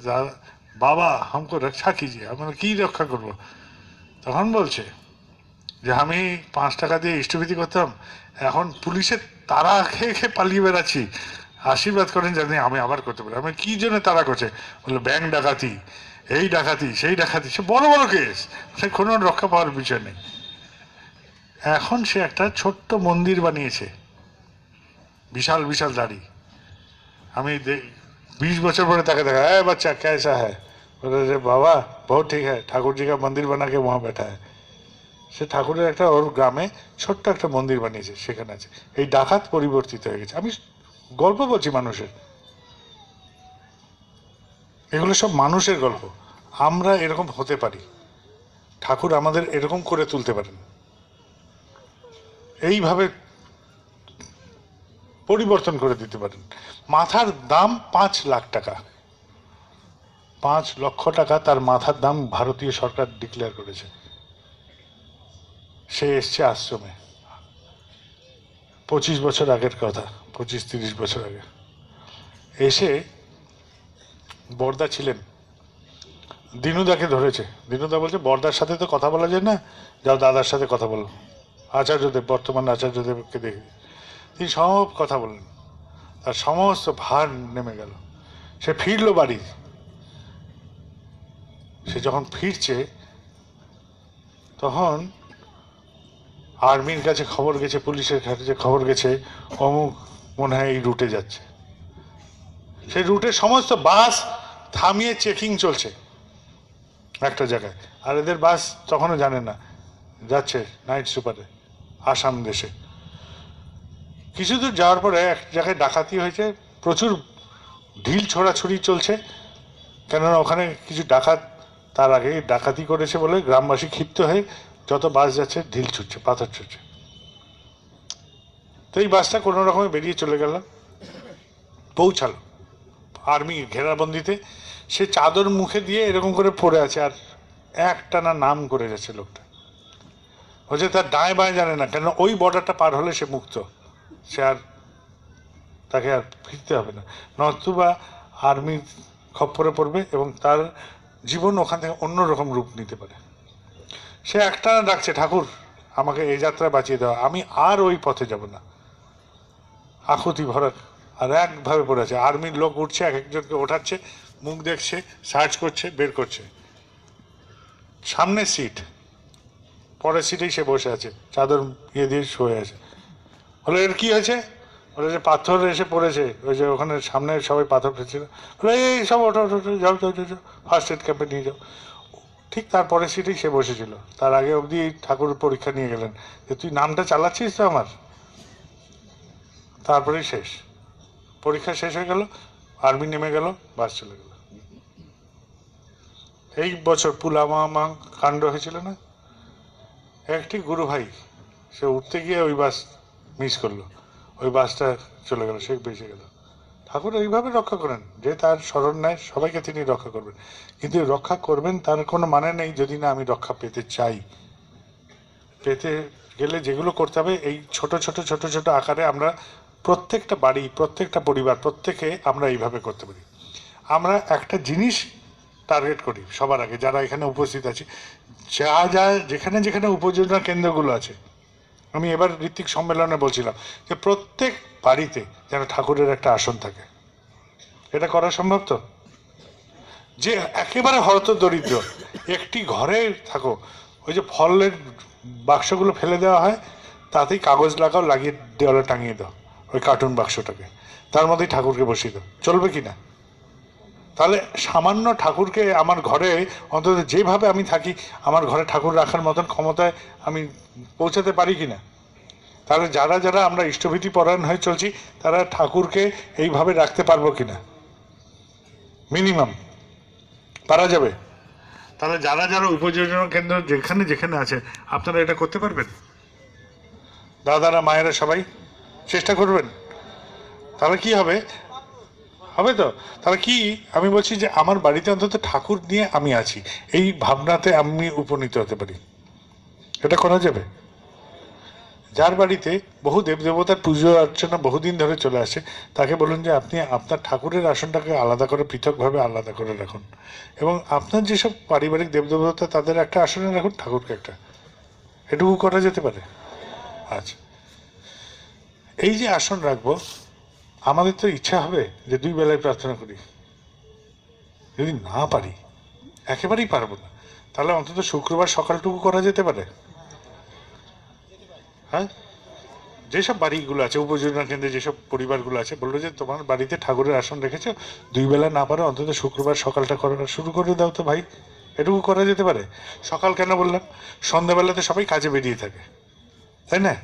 বাবা हमको রক্ষা कीजिए। আমরা কি রক্ষা করব? তখন বলছে যে আমি 5 টাকা দিয়ে ইষ্টভীতি করতাম, এখন পুলিশের তারা খেয়ে খেয়ে পালিয়ে বেড়াচ্ছি, আশীর্বাদ করেন জানি আমি আবার করতে পারি। আমি কি জন্য তারা করছে? বললো ব্যাংক ডাকাতি, এই ডাকাতি, সেই ডাকাতি, সে বড় বড় কেস, সে কোনো রক্ষা পাওয়ার বিষয় নেই। এখন সে একটা ছোট্ট মন্দির বানিয়েছে, বিশাল বিশাল দাড়ি। আমি 20 বছর পরে তাকে দেখা, হ্যাঁ বাচ্চা कैसा है? बोले रे बाबा बहुत ठीक है, ठाकुर जी का मंदिर बना के वहाँ बैठा है। সে ঠাকুরের একটা ওর গ্রামে ছোট্ট একটা মন্দির বানিয়েছে, সেখানে আছে। এই ডাকাত পরিবর্তিত হয়ে গেছে। আমি গল্প বলছি মানুষের, এগুলো সব মানুষের গল্প। আমরা এরকম হতে পারি, ঠাকুর আমাদের এরকম করে তুলতে পারেন, এইভাবে পরিবর্তন করে দিতে পারেন। মাথার দাম 5 লাখ টাকা, 5 লক্ষ টাকা তার মাথার দাম ভারতীয় সরকার ডিক্লেয়ার করেছে। সে এসছে আশ্রমে, 25 বছর আগের কথা, 25-30 বছর আগে এসে বর্দা ছিলেন, দিনুদাকে ধরেছে। দিনুদা বলছে বর্দার সাথে তো কথা বলা যায় না, যাও দাদার সাথে কথা বলো। আচার্যদেব, বর্তমান আচার্যদেবকে দেখে তিনি সব কথা বললেন, তার সমস্ত ভার নেমে গেল। সে ফিরল বাড়ি। সে যখন ফিরছে তখন আর্মির কাছে খবর গেছে, পুলিশের কাছে খবর গেছে, অমুক মনে হয় এই রুটে যাচ্ছে। সেই রুটে সমস্ত বাস থামিয়ে চেকিং চলছে একটা জায়গায়। আর এদের বাস তখনও জানে না যাচ্ছে নাইট সুপারে আসাম দেশে। কিছু দূর যাওয়ার পরে এক জায়গায় ডাকাতি হয়েছে, প্রচুর ঢিল ছোড়াছুড়ি চলছে, কেননা ওখানে কিছু ডাকাত তার আগে ডাকাতি করেছে বলে গ্রামবাসী ক্ষিপ্ত হয়ে যত বাস যাচ্ছে ঢিল ছুটছে, পাথর ছুটছে। তো এই বাসটা কোনো রকমে বেরিয়ে চলে গেল, পৌঁছালো আর্মি ঘেরাবন্দিতে। সে চাদর মুখে দিয়ে এরকম করে পড়ে আছে, আর একটানা নাম করে যাচ্ছে লোকটা। হচ্ছে তার ডায় বায় জানে না, কেন ওই বর্ডারটা পার হলে সে মুক্ত, সে আর তাকে আর ফিরতে হবে না, নতুবা আর্মির খপ্পরে পড়বে এবং তার জীবন ওখান থেকে অন্যরকম রূপ নিতে পারে। সে একটা ডাকছে, ঠাকুর আমাকে এই যাত্রা বাঁচিয়ে দেওয়া, আমি আর ওই পথে যাব না। আকুতি ভরা আর একভাবে পড়ে আছে। আর্মির লোক উঠছে, এক একজনকে ওঠাচ্ছে, মুখ দেখছে, সার্চ করছে, বের করছে। সামনে সিট, পরের সিটেই সে বসে আছে, চাদর ইয়ে দিয়ে শুয়ে আছে। বলে এর কি হয়েছে? বলে যে পাথর এসে পড়েছে, ওই যে ওখানে সামনে সবাই পাথর ফেলছিল। বলে এই সব ওঠো ওঠো, যাও যাও যাও, ফার্স্ট এড ক্যাম্পে নিয়ে যাও। ঠিক তারপরের সিটেই সে বসেছিল। তার আগে অবধি ঠাকুর পরীক্ষা নিয়ে গেলেন যে তুই নামটা চালাচ্ছিস তো আমার। তারপরেই শেষ, পরীক্ষা শেষ হয়ে গেল, আর্মি নেমে গেল, বাস চলে গেল। এই বছর পুলওয়ামা কাণ্ড হয়েছিল না, একটি গুরু ভাই সে উঠতে গিয়ে ওই বাস মিস করলো, ওই বাসটা চলে গেল, সে বেঁচে গেল। ঠাকুর এইভাবে রক্ষা করেন যে তার স্মরণ নেয় সবাইকে তিনি রক্ষা করবেন, কিন্তু রক্ষা করবেন তার কোনো মানে নেই যদি না আমি রক্ষা পেতে চাই। পেতে গেলে যেগুলো করতে হবে এই ছোট ছোট ছোট ছোট আকারে আমরা প্রত্যেকটা বাড়ি, প্রত্যেকটা পরিবার, প্রত্যেকে আমরা এইভাবে করতে পারি। আমরা একটা জিনিস টার্গেট করি সবার আগে, যারা এখানে উপস্থিত আছি, যা যা যেখানে যেখানে উপযোজনা কেন্দ্রগুলো আছে, আমি এবার ঋত্বিক সম্মেলনে বলছিলাম যে প্রত্যেক বাড়িতে যেন ঠাকুরের একটা আসন থাকে। এটা করা সম্ভব তো? যে একেবারে হয়তো দরিদ্র একটি ঘরে থাকো, ওই যে ফলের বাক্সগুলো ফেলে দেওয়া হয়, তাতেই কাগজ লাগাও, লাগিয়ে দেওয়ালে টাঙিয়ে দাও ওই কার্টুন বাক্সটাকে, তার মধ্যেই ঠাকুরকে বসিয়ে দাও, চলবে কি না? তাহলে সামান্য ঠাকুরকে আমার ঘরে, অন্তত যেভাবে আমি থাকি আমার ঘরে ঠাকুর রাখার মতন ক্ষমতায় আমি পৌঁছাতে পারি কি না? তাহলে যারা যারা আমরা ইষ্টভীতি পরায়ণ হয়ে চলছি তারা ঠাকুরকে এইভাবে রাখতে পারবো কি না? মিনিমাম পারা যাবে? তাহলে যারা যারা উপযোজনা কেন্দ্র যেখানে যেখানে আছে আপনারা এটা করতে পারবেন? দাদারা মায়েরা সবাই চেষ্টা করবেন। তাহলে কি হবে? হবে তো? তাহলে কি আমি বলছি যে আমার বাড়িতে অন্তত ঠাকুর নিয়ে আমি আছি, এই ভাবনাতে আমি উপনীত হতে পারি। এটা করা যাবে? যার বাড়িতে বহু দেবদেবতার পুজো অর্চনা বহুদিন ধরে চলে আসে তাকে বলুন যে আপনি আপনার ঠাকুরের আসনটাকে আলাদা করে পৃথকভাবে আলাদা করে রাখুন, এবং আপনার যেসব পারিবারিক দেবদেবতা তাদের একটা আসনে রাখুন, ঠাকুরকে একটা। এটুকু করা যেতে পারে? আচ্ছা, এই যে আসন রাখবো, আমাদের তো ইচ্ছা হবে যে 2 বেলায় প্রার্থনা করি। যদি না পারি, একেবারেই পারবো না, তাহলে অন্তত শুক্রবার সকালটুকু করা যেতে পারে। হ্যাঁ, যেসব বাড়িগুলো আছে উপযোজনা কেন্দ্রে যেসব পরিবারগুলো আছে বললো যে তোমার বাড়িতে ঠাকুরের আসন রেখেছো, 2 বেলা না পারো অন্তত শুক্রবার সকালটা করা শুরু করে দাও তো ভাই। এটুকু করা যেতে পারে। সকাল কেন বললাম? সন্ধ্যাবেলাতে সবাই কাজে বেরিয়ে থাকে, তাই না?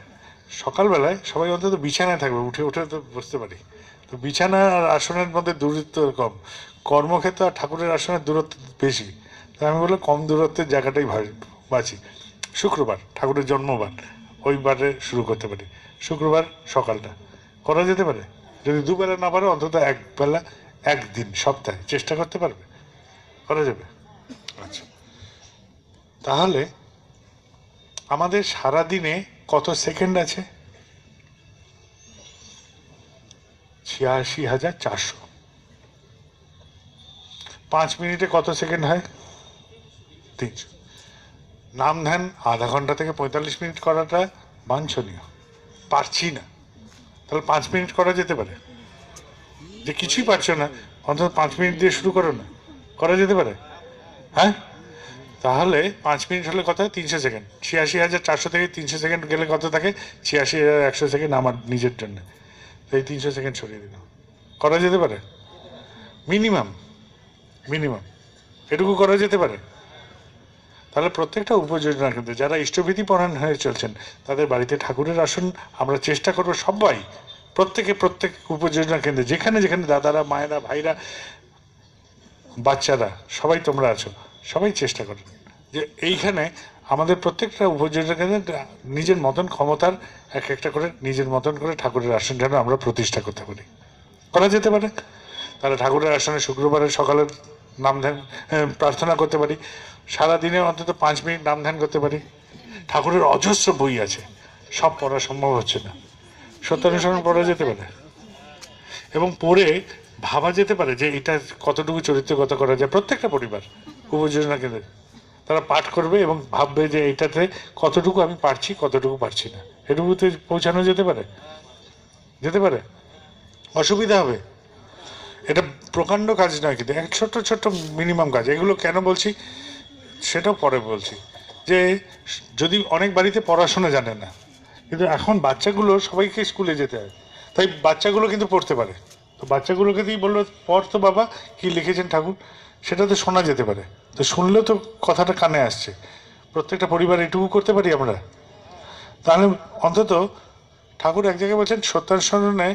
সকালবেলায় সবাই অন্তত বিছানায় থাকবে, উঠে উঠে তো বসতে পারি। তো বিছানা আর আসনের মধ্যে দূরত্ব কম, কর্মক্ষেত্র আর ঠাকুরের আসনের দূরত্ব বেশি। তাই আমি বললাম কম দূরত্বের জায়গাটাই বাঁচি। শুক্রবার ঠাকুরের জন্মবার, ওইবারে শুরু করতে পারি। শুক্রবার সকালটা করা যেতে পারে। যদি 2 বেলা না পারো অন্তত 1 বেলা, একদিন সপ্তাহে চেষ্টা করতে পারবে, করা যাবে। আচ্ছা, তাহলে আমাদের সারা দিনে কত সেকেন্ড আছে? 86,400। 5 মিনিটে কত সেকেন্ড হয়? 300। নাম ধ্যান আধা ঘন্টা থেকে 45 মিনিট করাটা বাঞ্ছনীয়, পারছি না। তাহলে 5 মিনিট করা যেতে পারে? যে কিছুই পারছো না, অন্তত 5 মিনিট দিয়ে শুরু করো না, করা যেতে পারে? হ্যাঁ, তাহলে 5 মিনিট হলে কত হয়? 300 সেকেন্ড। 86,400 থেকে 300 সেকেন্ড গেলে কত থাকে? 86,100 সেকেন্ড আমার নিজের জন্য। এই 300 সেকেন্ড সরিয়ে দিলাম, করা যেতে পারে? মিনিমাম মিনিমাম এটুকু করা যেতে পারে। তাহলে প্রত্যেকটা উপযোজনা কেন্দ্রে যারা ইষ্টবিধি পরায়ণ হয়ে চলছেন তাদের বাড়িতে ঠাকুরের আসন আমরা চেষ্টা করবো সবাই, প্রত্যেক উপযোজনা কেন্দ্রে যেখানে যেখানে দাদারা মায়েরা ভাইরা বাচ্চারা সবাই তোমরা আছো, সবাই চেষ্টা করুন যে এইখানে আমাদের প্রত্যেকটা উপযোজনা কেন্দ্রে নিজের মতন ক্ষমতার একটা করে নিজের মতন করে ঠাকুরের আসন যেন আমরা প্রতিষ্ঠা করতে পারি। করা যেতে পারে? তাহলে ঠাকুরের আসনে শুক্রবারের সকালের নাম ধ্যান প্রার্থনা করতে পারি, সারাদিনে অন্তত 5 মিনিট নাম ধ্যান করতে পারি। ঠাকুরের অজস্র বই আছে, সব পড়া সম্ভব হচ্ছে না, সত্যানুসরণ পড়া যেতে পারে এবং পড়ে ভাবা যেতে পারে যে এটা কতটুকু চরিত্রগত করা যায়। প্রত্যেকটা পরিবার উপযোজনা কেন্দ্রে তারা পাঠ করবে এবং ভাববে যে এইটাতে কতটুকু আমি পারছি কতটুকু পারছি না, এটুকুতে পৌঁছানো যেতে পারে? যেতে পারে? অসুবিধা হবে? এটা প্রকাণ্ড কাজ নয়, কিন্তু এক ছোট্ট ছোট্ট মিনিমাম কাজ। এগুলো কেন বলছি সেটাও পরে বলছি, যে যদি অনেক বাড়িতে পড়াশোনা জানে না, কিন্তু এখন বাচ্চাগুলো সবাইকে স্কুলে যেতে হয়, তাই বাচ্চাগুলো কিন্তু পড়তে পারে। তো বাচ্চাগুলোকে দিয়ে বললো পড় তো বাবা, কি লিখেছেন ঠাকুর, সেটা তো শোনা যেতে পারে। তো শুনলেও তো কথাটা কানে আসছে। প্রত্যেকটা পরিবার এটুকু করতে পারি আমরা, তাহলে অন্তত ঠাকুর এক জায়গায় বলছেন সত্যানুসরণে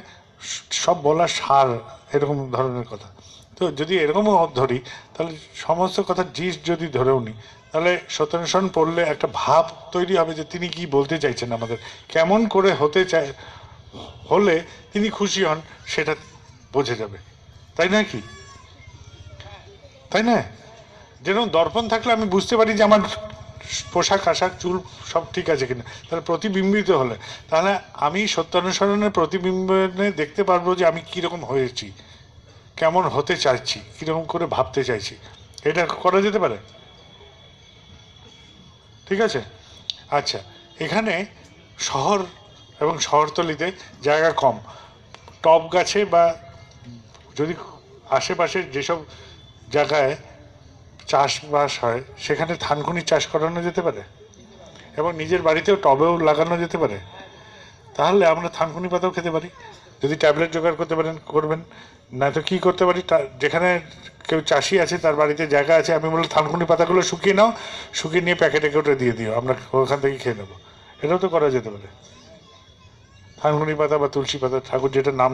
সব বলা সার, এরকম ধরনের কথা। তো যদি এরকমও ধরি তাহলে সমস্ত কথা জিস যদি ধরেও নিই, তাহলে সত্যানুসরণ পড়লে একটা ভাব তৈরি হবে যে তিনি কি বলতে চাইছেন, আমাদের কেমন করে হতে চায়, হলে তিনি খুশি হন সেটা বোঝা যাবে, তাই না? কি তাই না? যেরকম দর্পণ থাকলে আমি বুঝতে পারি যে আমার পোশাক আশাক চুল সব ঠিক আছে কিনা, তাহলে প্রতিবিম্বিত হলে তাহলে আমি সত্যানুসরণের প্রতিবিম্বনে দেখতে পারবো যে আমি কীরকম হয়েছি, কেমন হতে চাইছি, কীরকম করে ভাবতে চাইছি। এটা করা যেতে পারে? ঠিক আছে। আচ্ছা, এখানে শহর এবং শহরতলিতে জায়গা কম, টব গাছে বা যদি আশেপাশে যেসব জায়গায় চাষবাস হয় সেখানে থানকুনির চাষ করানো যেতে পারে এবং নিজের বাড়িতেও টবেও লাগানো যেতে পারে। তাহলে আমরা থানকুনি পাতাও খেতে পারি, যদি ট্যাবলেট জোগাড় করতে পারেন করবেন, না তো কী করতে পারি, যেখানে কেউ চাষি আছে তার বাড়িতে জায়গা আছে, আমি বললাম থানকুনি পাতাগুলো শুকিয়ে নাও, শুকিয়ে নিয়ে প্যাকেটে কেটে দিয়ে দিও, আমরা ওখান থেকে খেয়ে নেবো। এটাও তো করা যেতে পারে। থানকুনি পাতা বা তুলসী পাতা, ঠাকুর যেটা নাম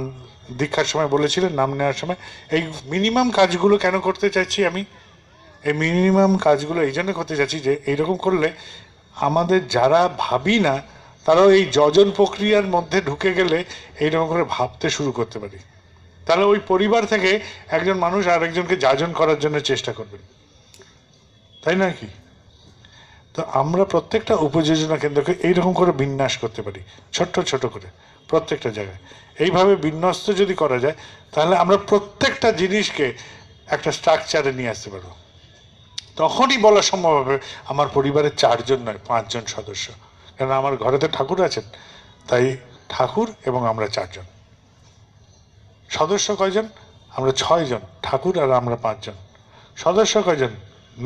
দীক্ষার সময় বলেছিলেন, নাম নেওয়ার সময়, এই মিনিমাম কাজগুলো কেন করতে চাইছি আমি? এই মিনিমাম কাজগুলো এই জন্য করতে চাচ্ছি যে এইরকম করলে আমাদের যারা ভাবি না তারাও এই যজন প্রক্রিয়ার মধ্যে ঢুকে গেলে এইরকম করে ভাবতে শুরু করতে পারি। তাহলে ওই পরিবার থেকে একজন মানুষ আর একজনকে যাজন করার জন্য চেষ্টা করবেন, তাই নয় কি? তো আমরা প্রত্যেকটা উপযোজনা কেন্দ্রকে এইরকম করে বিন্যাস করতে পারি, ছোট্ট ছোট করে প্রত্যেকটা জায়গায়। এইভাবে বিন্যস্ত যদি করা যায় তাহলে আমরা প্রত্যেকটা জিনিসকে একটা স্ট্রাকচারে নিয়ে আসতে পারবো। তখনই বলা সম্ভব হবে আমার পরিবারের 4 জন নয় 5 জন সদস্য, কারণ আমার ঘরেতে ঠাকুর আছেন, তাই ঠাকুর এবং আমরা 4 জন। সদস্য কয়জন? আমরা 6 জন, ঠাকুর আর আমরা 5 জন। সদস্য কয়জন?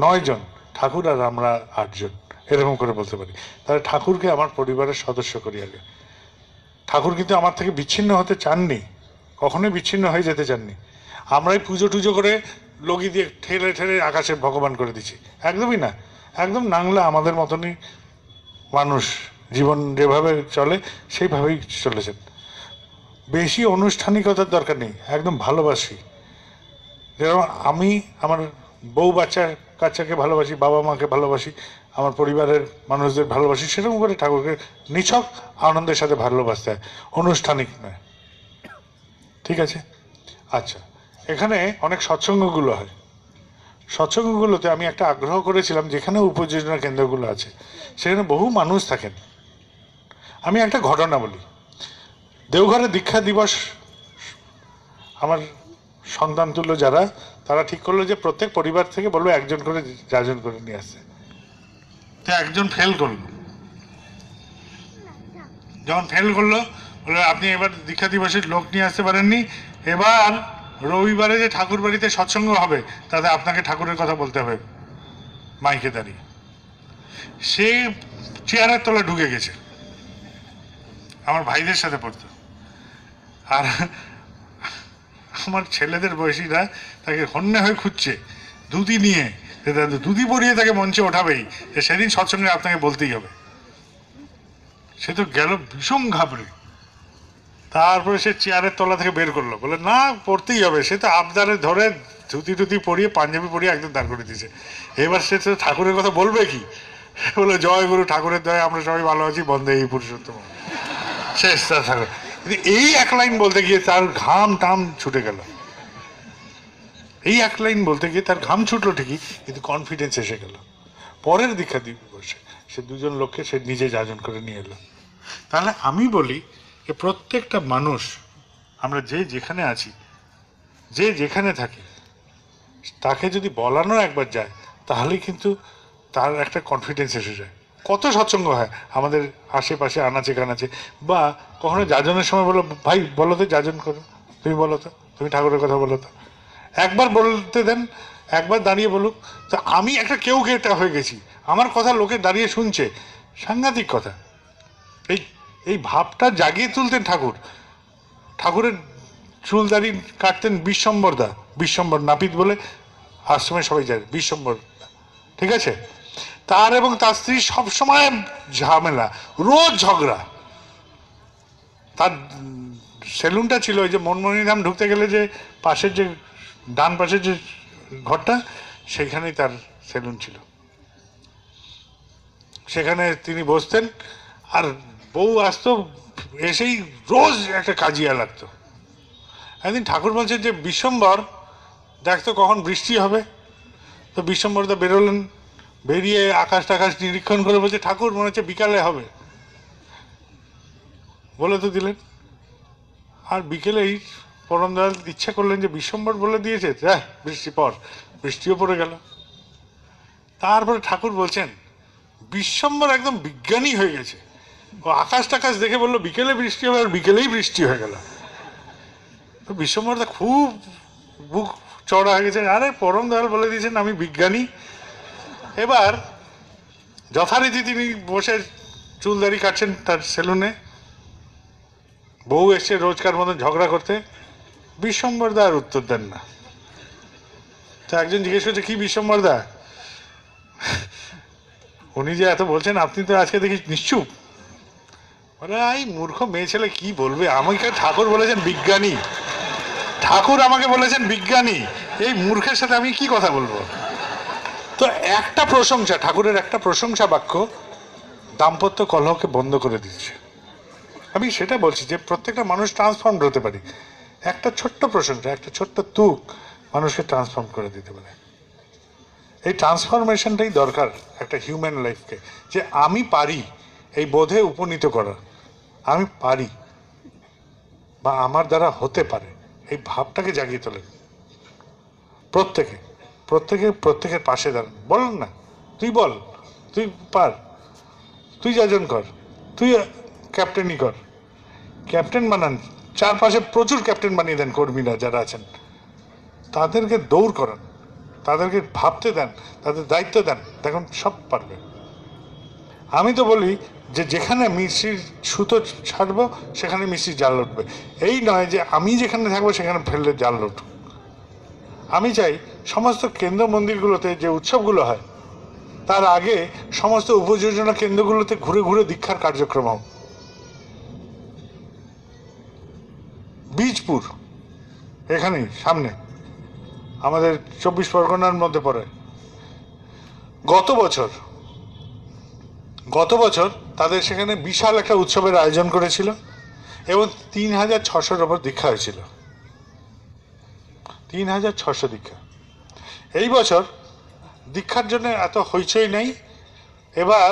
9 জন, ঠাকুর আর আমরা 8 জন। এরকম করে বলতে পারি। তাহলে ঠাকুরকে আমার পরিবারের সদস্য করি আগে। ঠাকুর কিন্তু আমার থেকে বিচ্ছিন্ন হতে চাননি, কখনোই বিচ্ছিন্ন হয়ে যেতে চাননি। আমরাই পুজো টুজো করে লগি দিয়ে ঠেলে ঠেলে আকাশে ভগবান করে দিচ্ছি, একদমই না। একদম নাংলা আমাদের মতনই মানুষ, জীবন যেভাবে চলে সেইভাবেই চলেছেন। বেশি আনুষ্ঠানিকতার দরকার নেই, একদম ভালোবাসি। যেরকম আমি আমার বউ বাচ্চা কাচ্চাকে ভালোবাসি, বাবা মাকে ভালোবাসি, আমার পরিবারের মানুষদের ভালোবাসি, সেরকম করে ঠাকুরকে নিছক আনন্দের সাথে ভালোবাসতে হয়, আনুষ্ঠানিক নয়। ঠিক আছে? আচ্ছা, এখানে অনেক সৎসঙ্গগুলো হয়। সৎসঙ্গগুলোতে আমি একটা আগ্রহ করেছিলাম, যেখানে উপযোজনা কেন্দ্রগুলো আছে সেখানে বহু মানুষ থাকেন। আমি একটা ঘটনা বলি। দেওঘরে দীক্ষা দিবস আমার সন্তান তুল্য যারা, তারা ঠিক করলো যে প্রত্যেক পরিবার থেকে বললো একজন করে যাজন করে নিয়ে আসছে। তো একজন ফেল করলো। যখন ফেল করলো, বললো আপনি এবার দীক্ষা দিবসের লোক নিয়ে আসতে পারেননি, এবার রবিবারে যে ঠাকুর বাড়িতে সৎসঙ্গ হবে তাতে আপনাকে ঠাকুরের কথা বলতে হবে মাইকে দাঁড়িয়ে। সে চেয়ারের তলা ঢুকে গেছে, আমার ভাইদের সাথে পড়তো। আর আমার ছেলেদের বয়সীরা তাকে হন্যে হয়ে খুঁজছে দুধি নিয়ে, দুধি পরিয়ে তাকে মঞ্চে ওঠাবেই, যে সেদিন সৎসঙ্গে আপনাকে বলতেই হবে। সে তো গেল ভীষণ ঘাবড়ে। তারপরে সে চেয়ারের তলা থেকে বের করলো, বলে না পড়তেই হবে। সে তো আবদারে ধরে ধুতি টুতি পরিয়ে পাঞ্জাবি পরিয়ে একদম দাঁড় করে দিয়েছে। এবার সে তো ঠাকুরের কথা বলবে কি? বলে জয় গুরু, ঠাকুরের দয়া আমরা সবাই ভালো আছি, বন্দে এই পুরুষোত্তম। শেষ তার ঠাকুর। কিন্তু এই এক লাইন বলতে গিয়ে তার ঘাম টাম ছুটে গেল। এই এক লাইন বলতে গিয়ে তার ঘাম ছুটলো ঠিকই, কিন্তু কনফিডেন্স এসে গেল। পরের দীক্ষা দিবসে সে 2 জন লোককে সে নিজে যাজন করে নিয়ে এলো। তাহলে আমি বলি যে প্রত্যেকটা মানুষ, আমরা যে যেখানে আছি, যে যেখানে থাকি, তাকে যদি বলানো একবার যায় তাহলেই কিন্তু তার একটা কনফিডেন্স এসে যায়। কত সৎসঙ্গ হয় আমাদের আশেপাশে আনাচে কানাচে, বা কখনো যাজনের সময় বলো ভাই বলো তো যাজন করো, তুমি বলো তো, তুমি ঠাকুরের কথা বলো তো। একবার বলতে দেন, একবার দাঁড়িয়ে বলুক। তো আমি একটা কেউ কেটা হয়ে গেছি, আমার কথা লোকে দাঁড়িয়ে শুনছে, সাংঘাতিক কথা। এই এই ভাবটা জাগিয়ে তুলতেন ঠাকুর। ঠাকুরের চুল দাড়ি কাটতেন বিশ্বম্বরদা, বিশ্বম্বর নাপিত বলে আশ্রমে সবাই যায়, বিশ্বম্বর, ঠিক আছে? তার এবং তার স্ত্রী সবসময় ঝামেলা, রোজ ঝগড়া। তার সেলুনটা ছিল ওই যে মনমোহনীধাম ঢুকতে গেলে যে পাশের যে ডান পাশের যে ঘরটা, সেখানেই তার সেলুন ছিল। সেখানে তিনি বসতেন, আর বউ আসতো, এসেই রোজ একটা কাজিয়া লাগতো। একদিন ঠাকুর বলছেন যে বিশ্বম্বর দেখতো কখন বৃষ্টি হবে। তো বিশ্বম্বরদা বেরোলেন, বেরিয়ে আকাশ টাকাশ নিরীক্ষণ করে বলছে ঠাকুর মনে হচ্ছে বিকালে হবে, বলে তো দিলেন। আর বিকেলেই পরমদয়াল ইচ্ছা করলেন যে বিশ্বম্বর বলে দিয়েছে, বৃষ্টি পর, বৃষ্টিও পড়ে গেল। তারপরে ঠাকুর বলছেন বিশ্বম্বর একদম বিজ্ঞানী হয়ে গেছে, ও আকাশ টাকাশ দেখে বললো বিকেলে বৃষ্টি হবে, আর বিকেলেই বৃষ্টি হয়ে গেল। তো বিশ্বম্বরদা খুব বুক চড়া হয়ে গেছে, আরে পরম দয়াল বলে দিয়েছেন আমি বিজ্ঞানী। এবার যথারীতি তিনি বসে চুল দাড়ি কাটছেন তার সেলুনে, বউ এসছে রোজকার মতন ঝগড়া করতে, বিশ্বম্বরদা আর উত্তর দেন না। তো একজন জিজ্ঞেস করছে কি বিশ্বম্বরদা, উনি যে এত বলছেন আপনি তো আজকে দেখি নিশ্চুপ। বলে এই মূর্খ মেয়ে ছেলে কি বলবে, আমাকে ঠাকুর বলেছেন বিজ্ঞানী, ঠাকুর আমাকে বলেছেন বিজ্ঞানী, এই মূর্খের সাথে আমি কি কথা বলবো? তো একটা প্রশংসা, ঠাকুরের একটা প্রশংসা বাক্য দাম্পত্য কলহকে বন্ধ করে দিচ্ছে। আমি সেটা বলছি যে প্রত্যেকটা মানুষ ট্রান্সফর্ম হতে পারি, একটা ছোট্ট প্রশংসা, একটা ছোট্ট তুক মানুষকে ট্রান্সফর্ম করে দিতে পারে। এই ট্রান্সফরমেশনটাই দরকার একটা হিউম্যান লাইফকে, যে আমি পারি এই বোধে উপনীত করা, আমি পারি বা আমার দ্বারা হতে পারে, এই ভাবটাকে জাগিয়ে তোলে প্রত্যেকে। প্রত্যেকের পাশে দাঁড়ান, বলেন না তুই বল, তুই পার, তুই যাজন কর, তুই ক্যাপ্টেনই কর, ক্যাপ্টেন বানান, চারপাশে প্রচুর ক্যাপ্টেন বানিয়ে দেন কর্মীরা যারা আছেন, তাদেরকে দৌড় করান, তাদেরকে ভাবতে দেন, তাদের দায়িত্ব দেন, দেখুন সব পারবে। আমি তো বলি যে যেখানে মিষ্টির সুতো ছাড়বো সেখানে মিষ্টির জাল উঠবে, এই নয় যে আমি যেখানে থাকবো সেখানে ফেললে জাল উঠুক। আমি চাই সমস্ত কেন্দ্র মন্দিরগুলোতে যে উৎসবগুলো হয় তার আগে সমস্ত উপযোজনা কেন্দ্রগুলোতে ঘুরে ঘুরে দীক্ষার কার্যক্রম হোক। বীজপুর এখানেই সামনে আমাদের 24 পরগনার মধ্যে পড়ে, গত বছর তাদের সেখানে বিশাল একটা উৎসবের আয়োজন করেছিল এবং 3600-র ওপর দীক্ষা হয়েছিল, 3600 দীক্ষা। এই বছর দীক্ষার জন্য এত হইচই নেই, এবার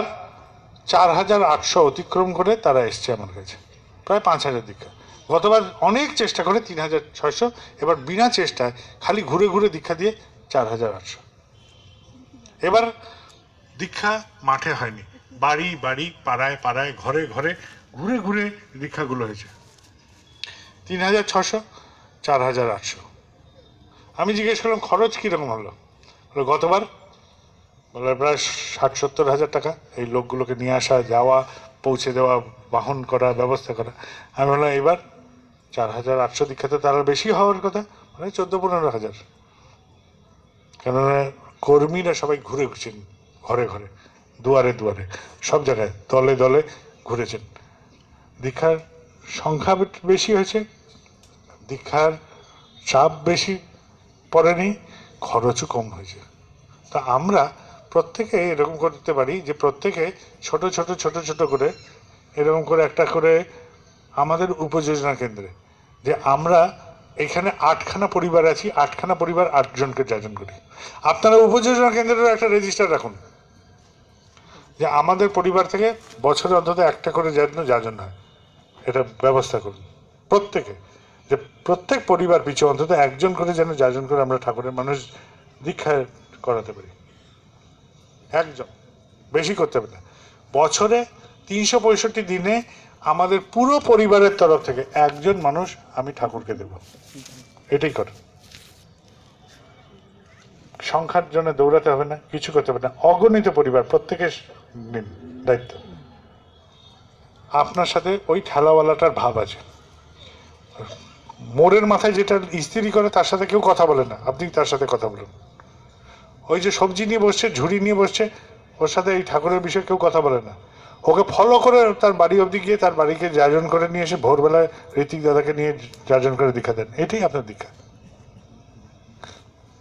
4800 অতিক্রম করে তারা এসছে আমার কাছে, প্রায় 5000 দীক্ষা। গতবার অনেক চেষ্টা করে 3600, এবার বিনা চেষ্টায় খালি ঘুরে ঘুরে দীক্ষা দিয়ে 4800। এবার দীক্ষা মাঠে হয়নি, বাড়ি বাড়ি পাড়ায় পাড়ায় ঘরে ঘরে ঘুরে ঘুরে দীক্ষাগুলো হয়েছে। 3600, 4800। আমি জিজ্ঞেস করলাম খরচ কীরকম হলো, গতবার বলে প্রায় 60-70 হাজার টাকা এই লোকগুলোকে নিয়ে আসা, যাওয়া, পৌঁছে দেওয়া, বাহন করা, ব্যবস্থা করা। আমি বললাম এবার 4800 দীক্ষাতে তার বেশি হওয়ার কথা, মানে 14-15 হাজার। কেননা কর্মীরা সবাই ঘুরে ঘুরছেন, ঘরে ঘরে, দুয়ারে দুয়ারে, সব জায়গায় দলে দলে ঘুরেছেন। দীক্ষার সংখ্যা বেশি হয়েছে, দীক্ষার চাপ বেশি পড়েনি, খরচও কম হয়েছে। তা আমরা প্রত্যেকে এরকম করতে পারি যে প্রত্যেকে ছোট ছোট ছোট ছোট করে এরকম করে একটা করে আমাদের উপযোজনা কেন্দ্রে, যে আমরা এখানে 8খানা পরিবার আছি, 8খানা পরিবার 8 জনকে যাজন করি। আপনারা উপযোজনা কেন্দ্রের একটা রেজিস্টার রাখুন যে আমাদের পরিবার থেকে বছরে অন্তত একটা করে যেন যাজন হয়, এটা ব্যবস্থা করুন প্রত্যেকে, যে প্রত্যেক পরিবার পিছু অন্তত একজন করে যেন যাজন করে আমরা ঠাকুরের মানুষ দীক্ষা করাতে পারি। একজন, বেশি করতে হবে না। বছরে 365 দিনে আমাদের পুরো পরিবারের তরফ থেকে একজন মানুষ আমি ঠাকুরকে দেব, এটাই করেন। সংখ্যার জন্য দৌড়াতে হবে না, কিছু করতে হবে না, অগণিত পরিবার, প্রত্যেকের নিন দায়িত্ব। আপনার সাথে ওই ঠেলাওয়ালাটার ভাব আছে, মোড়ের মাথায় যেটা ইস্ত্রি করে তার সাথে কেউ কথা বলে না, আপনি তার সাথে কথা বলুন। ওই যে সবজি নিয়ে বসছে, ঝুড়ি নিয়ে বসছে, ওর সাথে এই ঠাকুরের বিষয়ে কেউ কথা বলে না, ওকে ফলো করে তার বাড়ি অবধি গিয়ে তার বাড়িকে যাজন করে নিয়ে এসে ভোরবেলায় ঋতিক দাদাকে নিয়ে যাজন করে দীক্ষা দেন, এটাই আপনার দীক্ষা।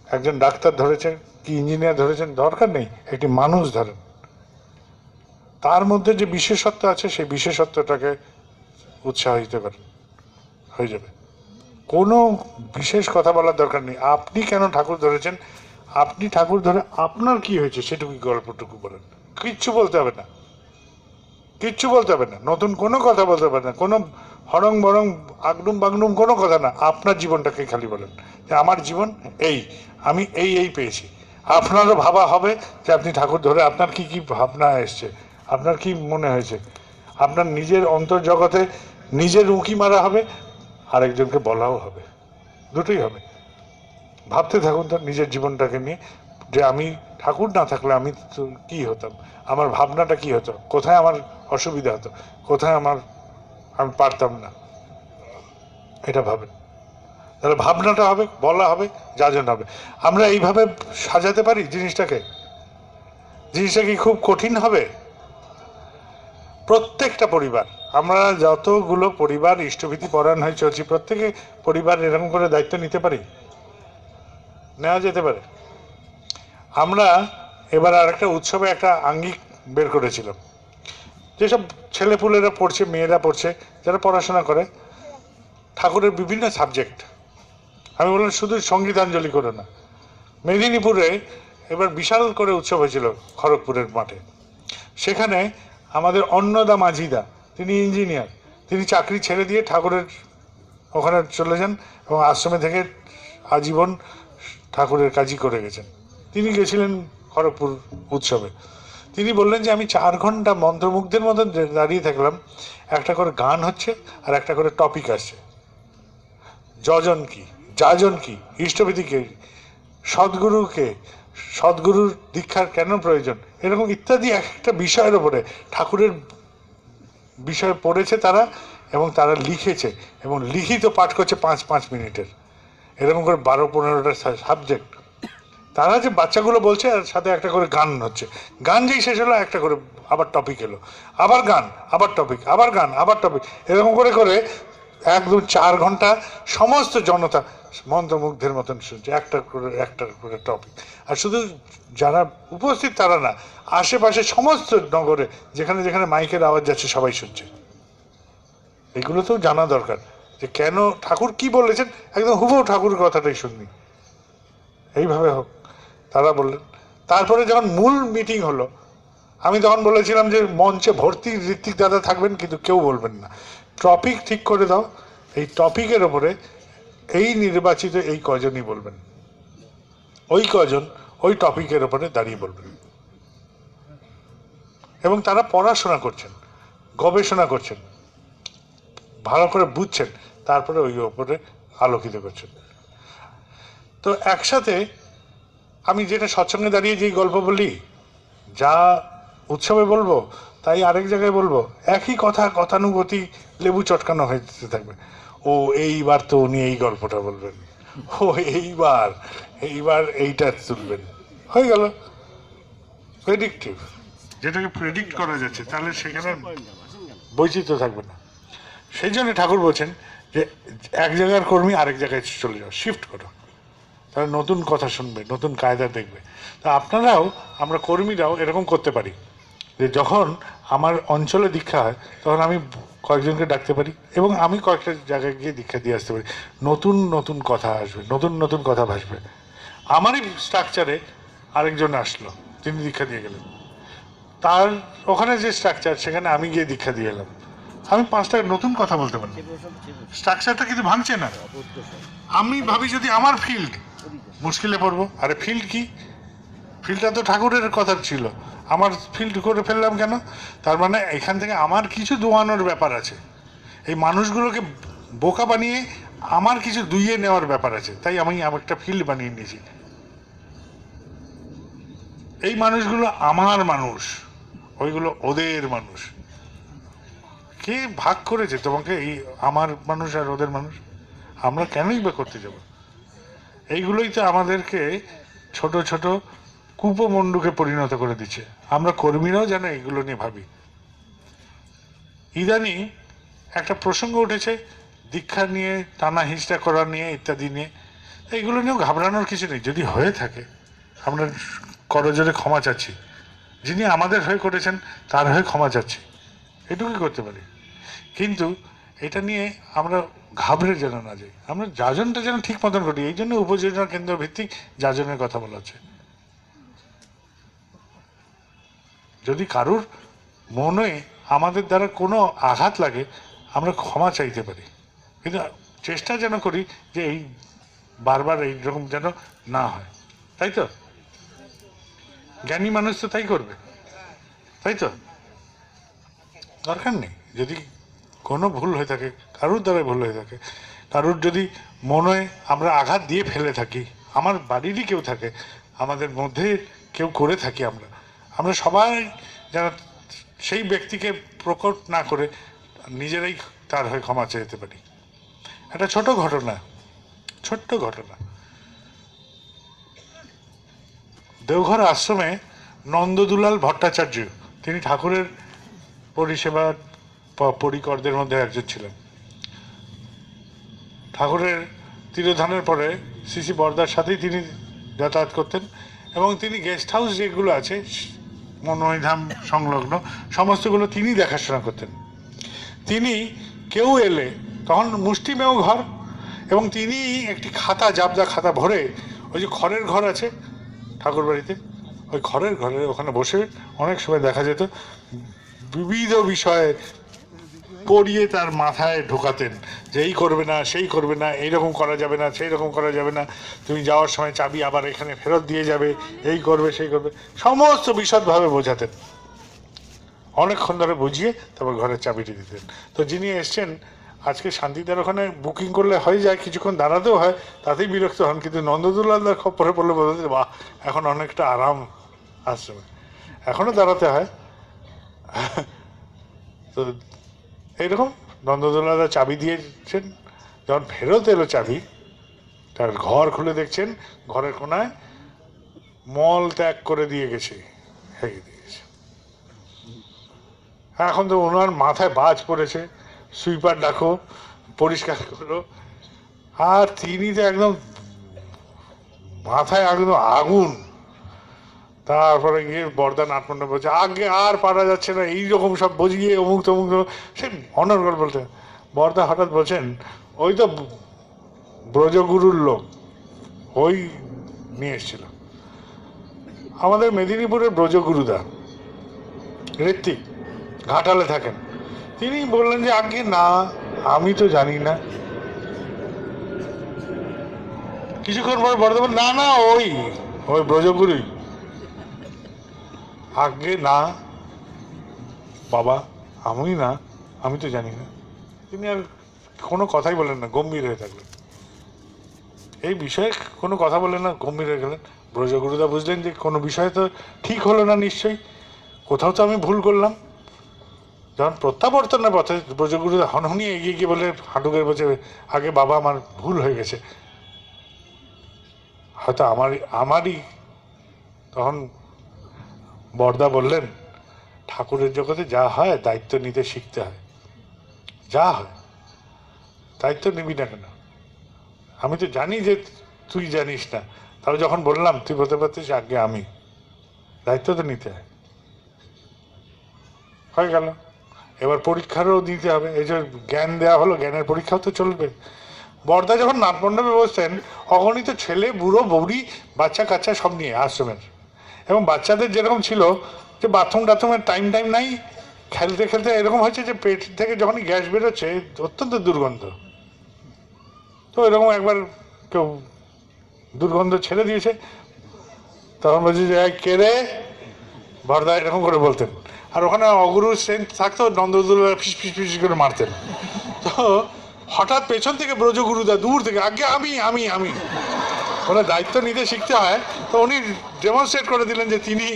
একজন ডাক্তার ধরেছেন কি ইঞ্জিনিয়ার ধরেছেন দরকার নেই, একটি মানুষ ধরেন, তার মধ্যে যে বিশেষত্ব আছে সেই বিশেষত্বটাকে উৎসাহিত করেন, হয়ে যাবে। কোনো বিশেষ কথা বলার দরকার নেই, আপনি কেন ঠাকুর ধরেছেন, আপনি ঠাকুর ধরে আপনার কি হয়েছে সেটুকুই গল্পটুকু বলেন, কিচ্ছু বলতে হবে না, কিচ্ছু বলতে হবে না, নতুন কোনো কথা বলতে হবে না, কোনো হরং বরং আগডুম বাগডুম কোনো কথা না, আপনার জীবনটাকে খালি বলেন যে আমার জীবন এই, আমি এই পেয়েছি। আপনারও ভাবা হবে যে আপনি ঠাকুর ধরে আপনার কি কি ভাবনা এসছে, আপনার কি মনে হয়েছে, আপনার নিজের অন্তর্জগতে নিজের উঁকি মারা হবে, আরেকজনকে বলাও হবে, দুটোই হবে। ভাবতে থাকুন তার নিজের জীবনটাকে নিয়ে, যে আমি ঠাকুর না থাকলে আমি কি হতাম, আমার ভাবনাটা কি হতো, কোথায় আমার অসুবিধা হতো, কোথায় আমি পারতাম না, এটা ভাবেন। তাহলে ভাবনাটা হবে, বলা হবে, যাজন হবে। আমরা এইভাবে সাজাতে পারি জিনিসটাকে কি খুব কঠিন হবে? প্রত্যেকটা পরিবার আমরা যতগুলো পরিবার ইষ্টভীতি পরায়ণ হয়ে চলছি, প্রত্যেকে পরিবার এরকম করে দায়িত্ব নিতে পারি, নেওয়া যেতে পারে। আমরা এবার আর একটা উৎসবে একটা আঙ্গিক বের করেছিলাম, যেসব ছেলেপুলেরা পড়ছে, মেয়েরা পড়ছে, যারা পড়াশোনা করে, ঠাকুরের বিভিন্ন সাবজেক্ট। আমি বললাম শুধু সঙ্গীতাঞ্জলি করে না, মেদিনীপুরে এবার বিশাল করে উৎসব হয়েছিল খড়গপুরের মাঠে। সেখানে আমাদের অন্নদা মাঝিদা, তিনি ইঞ্জিনিয়ার, তিনি চাকরি ছেড়ে দিয়ে ঠাকুরের ওখানে চলে যান এবং আশ্রমে থেকে আজীবন ঠাকুরের কাজই করে গেছেন। তিনি গেছিলেন খড়গপুর উৎসবে। তিনি বললেন যে আমি 4 ঘন্টা মন্ত্রমুগ্ধের মতন দাঁড়িয়ে থাকলাম, একটা করে গান হচ্ছে আর একটা করে টপিক আসছে। যজন কি, যাজন কি, ইষ্টভীতি কে, সদ্গুরুকে, সদ্গুরুর দীক্ষার কেন প্রয়োজন, এরকম ইত্যাদি একটা বিষয়ের ওপরে ঠাকুরের বিষয় পড়েছে তারা, এবং তারা লিখেছে এবং লিখিত পাঠ করছে 5-5 মিনিটের, এরকম করে 12-15টা সাবজেক্ট। তারা যে বাচ্চাগুলো বলছে, আর সাথে একটা করে গান হচ্ছে, গান যেই শেষ হলো একটা করে আবার টপিক এলো, আবার গান, আবার টপিক, আবার গান, আবার টপিক, এরকম করে করে একদম 4 ঘন্টা সমস্ত জনতা মন্ত্রমুগ্ধের মতন শুনছে, একটা করে টপিক। আর শুধু যারা উপস্থিত তারা না, আশেপাশে সমস্ত নগরে যেখানে যেখানে মাইকের আওয়াজ যাচ্ছে সবাই শুনছে। এগুলো তো জানা দরকার যে কেন ঠাকুর কি বলেছেন, একদম হুবহু ঠাকুরের কথাটাই শুনবি, এইভাবে হোক। তারা বললেন। তারপরে যখন মূল মিটিং হলো, আমি তখন বলেছিলাম যে মঞ্চে ভর্তি ঋত্বিক দাদা থাকবেন, কিন্তু কেউ বলবেন না, টপিক ঠিক করে দাও, এই টপিকের ওপরে এই নির্বাচিত এই কজনই বলবেন, ওই কজন ওই টপিকের ওপরে দাঁড়িয়ে বলবেন। এবং তারা পড়াশোনা করছেন, গবেষণা করছেন, ভালো করে বুঝছেন, তারপরে ওই ওপরে আলোকিত করছেন। তো একসাথে আমি যেটা সৎসঙ্গে দাঁড়িয়ে যেই গল্প বলি, যা উৎসবে বলবো তাই আরেক জায়গায় বলবো, একই কথা গতানুগতি লেবু চটকানো হয়ে থাকবে। ও এইবার তো উনি এই গল্পটা বলবেন, ও এইবার এইটা তুলবেন, হয়ে গেল প্রেডিক্টিভ, যেটাকে প্রেডিক্ট করা যাচ্ছে, তাহলে সেখানে বৈচিত্র্য থাকবে না। সেই জন্য ঠাকুর বলছেন যে এক জায়গার কর্মী আরেক জায়গায় চলে যাও, শিফট করো, তারা নতুন কথা শুনবে, নতুন কায়দা দেখবে। তা আপনারাও, আমরা কর্মীরাও এরকম করতে পারি যে যখন আমার অঞ্চলে দীক্ষা হয় তখন আমি কয়েকজনকে ডাকতে পারি এবং আমি কয়েকটা জায়গায় গিয়ে দীক্ষা দিয়ে আসতে পারি। নতুন নতুন কথা আসবে, নতুন নতুন কথা ভাসবে। আমারই স্ট্রাকচারে আরেকজন আসলো, তিনি দীক্ষা দিয়ে গেলেন, তার ওখানে যে স্ট্রাকচার সেখানে আমি গিয়ে দীক্ষা দিয়ে এলাম, আমি 5টা নতুন কথা বলতে পারি। স্ট্রাকচারটা কিন্তু ভাঙছে না। আমি ভাবি যদি আমার ফিল্ড, মুশকিলে পড়বো। আরে ফিল্ড কি, ফিল্ডটা তো ঠাকুরের কথা ছিল, আমার ফিল্ড করে ফেললাম কেন? তার মানে এখান থেকে আমার কিছু দোয়ানোর ব্যাপার আছে, এই মানুষগুলোকে বোকা বানিয়ে আমার কিছু দুইয়ে নেওয়ার ব্যাপার আছে, তাই আমি একটা ফিল্ড বানিয়ে নিয়েছি। এই মানুষগুলো আমার মানুষ, ওইগুলো ওদের মানুষ। কে ভাগ করেছে তোমাকে এই আমার মানুষ আর ওদের মানুষ? আমরা কেনই বা করতে যাব? এইগুলোই তো আমাদেরকে ছোট ছোট কূপমণ্ডুকে পরিণত করে দিচ্ছে। আমরা কর্মীরাও যেন এগুলো নিয়ে ভাবি। ইদানিং একটা প্রসঙ্গ উঠেছে দীক্ষা নিয়ে, টানা হিঁচড়া করা নিয়ে, ইত্যাদি নিয়ে। এইগুলো নিয়েও ঘাবড়ানোর কিছু নেই। যদি হয়ে থাকে আমরা করজোরে ক্ষমা চাচ্ছি, যিনি আমাদের হয়ে করেছেন তার হয়ে ক্ষমা চাচ্ছি, এটুকুই করতে পারি। কিন্তু এটা নিয়ে আমরা ঘাবড়ে যেন না যাই, আমরা যাজনটা যেন ঠিক মতন করি। এই জন্য উপযোজনা কেন্দ্র ভিত্তিক যাজনের কথা বলা হচ্ছে। যদি কারুর মনে আমাদের দ্বারা কোনো আঘাত লাগে আমরা ক্ষমা চাইতে পারি, কিন্তু চেষ্টা যেন করি যে এই বারবার এইরকম যেন না হয়। তাই তো জ্ঞানী মানুষ তো তাই করবে, তাই তো? দরকার নেই। যদি কোনো ভুল হয়ে থাকে, কারুর দ্বারা ভুল হয়ে থাকে, কারুর যদি মনে আমরা আঘাত দিয়ে ফেলে থাকি, আমার বাড়িরই কেউ থাকে, আমাদের মধ্যে কেউ করে থাকি, আমরা সবাই যেন সেই ব্যক্তিকে প্রকট না করে নিজেরাই তার হয়ে ক্ষমা চাইতে পারি। একটা ছোট্ট ঘটনা। দেওঘর আশ্রমে নন্দদুলাল ভট্টাচার্য, তিনি ঠাকুরের পরিষেবা পরিকরদের মধ্যে একজন ছিলেন। ঠাকুরের তিরোধানের পরে শ্রী বরদার সাথেই তিনি যাতায়াত করতেন এবং তিনি গেস্ট হাউস যেগুলো আছে মনোময়ধাম সংলগ্ন সমস্তগুলো তিনি দেখাশোনা করতেন। তিনি কেউ এলে তখন মুষ্টিমেয় ঘর, এবং তিনি একটি খাতা, জাবদা খাতা ভরে, ওই যে খড়ের ঘর আছে ঠাকুর বাড়িতে, ওই খড়ের ঘরে ওখানে বসে অনেক সময় দেখা যেত বিবিধ বিষয়ে পড়িয়ে তার মাথায় ঢোকাতেন যে এই করবে না, সেই করবে না, এইরকম করা যাবে না, সেই রকম করা যাবে না, তুমি যাওয়ার সময় চাবি আবার এখানে ফেরত দিয়ে যাবে, এই করবে সেই করবে, সমস্ত বিশদভাবে বোঝাতেন। অনেকক্ষণ ধরে বুঝিয়ে তারপর ঘরের চাবিটি দিতেন। তো যিনি এসছেন আজকে শান্তিদার ওখানে বুকিং করলে হয়ে যায়, কিছুক্ষণ দাঁড়াতেও হয়, তাতেই বিরক্ত হন, কিন্তু নন্দদুলালদার খবরে পড়লে বলতে বাহ এখন অনেকটা আরাম আশ্রমে, এখনও দাঁড়াতে হয়। তো এইরকম নন্দদুলালদার চাবি দিয়েছেন, যখন ফেরত এলো চাবি, তার ঘর খুলে দেখছেন ঘরের কোনায় মল ত্যাগ করে দিয়ে গেছে, হেগে দিয়েছে। এখন তো ওনার মাথায় বাজ পড়েছে, সুইপার ডাকো, পরিষ্কার করো, আর তিনি তো একদম মাথায় একদম আগুন। তারপরে গিয়ে বরদা নাটমন্ডপ বলছে আগে আর পারা যাচ্ছে না, এইরকম সব বুঝিয়ে অমুক তমুক, সে অনর্গল বলতে। বরদা হঠাৎ বলছেন ওই তো ব্রজগুরুর লোক, ওই নিয়ে এসছিল আমাদের মেদিনীপুরের ব্রজগুরুদা, ঋত্বিক, ঘাটালে থাকেন। তিনি বললেন যে আগে না, আমি তো জানি না। কিছুক্ষণ পর বরদা বললেন না না, ওই ওই ব্রজগুরুই। আগে না বাবা, আমি না, আমি তো জানি না। তিনি আর কোনো কথাই বললেন না, গম্ভীর হয়ে থাকলেন। এই বিষয়ে কোনো কথা বললেন না, গম্ভীর হয়ে গেলেন। ব্রজগুরুদা বুঝলেন যে কোনো বিষয় তো ঠিক হলো না, নিশ্চয়ই কোথাও তো আমি ভুল করলাম। যখন প্রত্যাবর্তনের পথে ব্রজগুরুদা হনহনিয়ে এগিয়ে গিয়ে বলে হাঁটুকের বলছে আগে বাবা আমার ভুল হয়ে গেছে, হয়তো আমারই। তখন বরদা বললেন ঠাকুরের জগতে যা হয় দায়িত্ব নিতে শিখতে হয়, যা হয় দায়িত্ব নিবি না কেন? আমি তো জানি যে তুই জানিস না, তাহলে যখন বললাম তুই বলতে পারতিস আগে আমি, দায়িত্ব তো নিতে হয়। হয়ে গেল, এবার পরীক্ষারও দিতে হবে। এই যে জ্ঞান দেওয়া হলো, জ্ঞানের পরীক্ষাও তো চলবে। বরদা যখন নাটমণ্ডপে বসতেন অগণিত ছেলে, বুড়ো, বৌড়ি, বাচ্চা কাচ্চা সব নিয়ে আশ্রমের, এবং বাচ্চাদের যেরকম ছিল যে বাথরুম টাথরুমের টাইম নাই, খেলতে খেলতে এরকম হয়েছে যে পেট থেকে যখনই গ্যাস বেরোচ্ছে অত্যন্ত দুর্গন্ধ। তো এরকম একবার কেউ দুর্গন্ধ ছেড়ে দিয়েছে, তখন বলছে যে কে রে, বরদা এরকম করে বলতেন। আর ওখানে অগুরু সেন থাকতো, নন্দদুলা ফিস ফিস ফিস করে মারতেন। তো হঠাৎ পেছন থেকে ব্রজগুরুদা দূর থেকে আগে আমি আমি আমি ওরা দায়িত্ব নিতে শিখতে হয়। তো উনি ডেমনস্ট্রেট করে দিলেন যে তিনি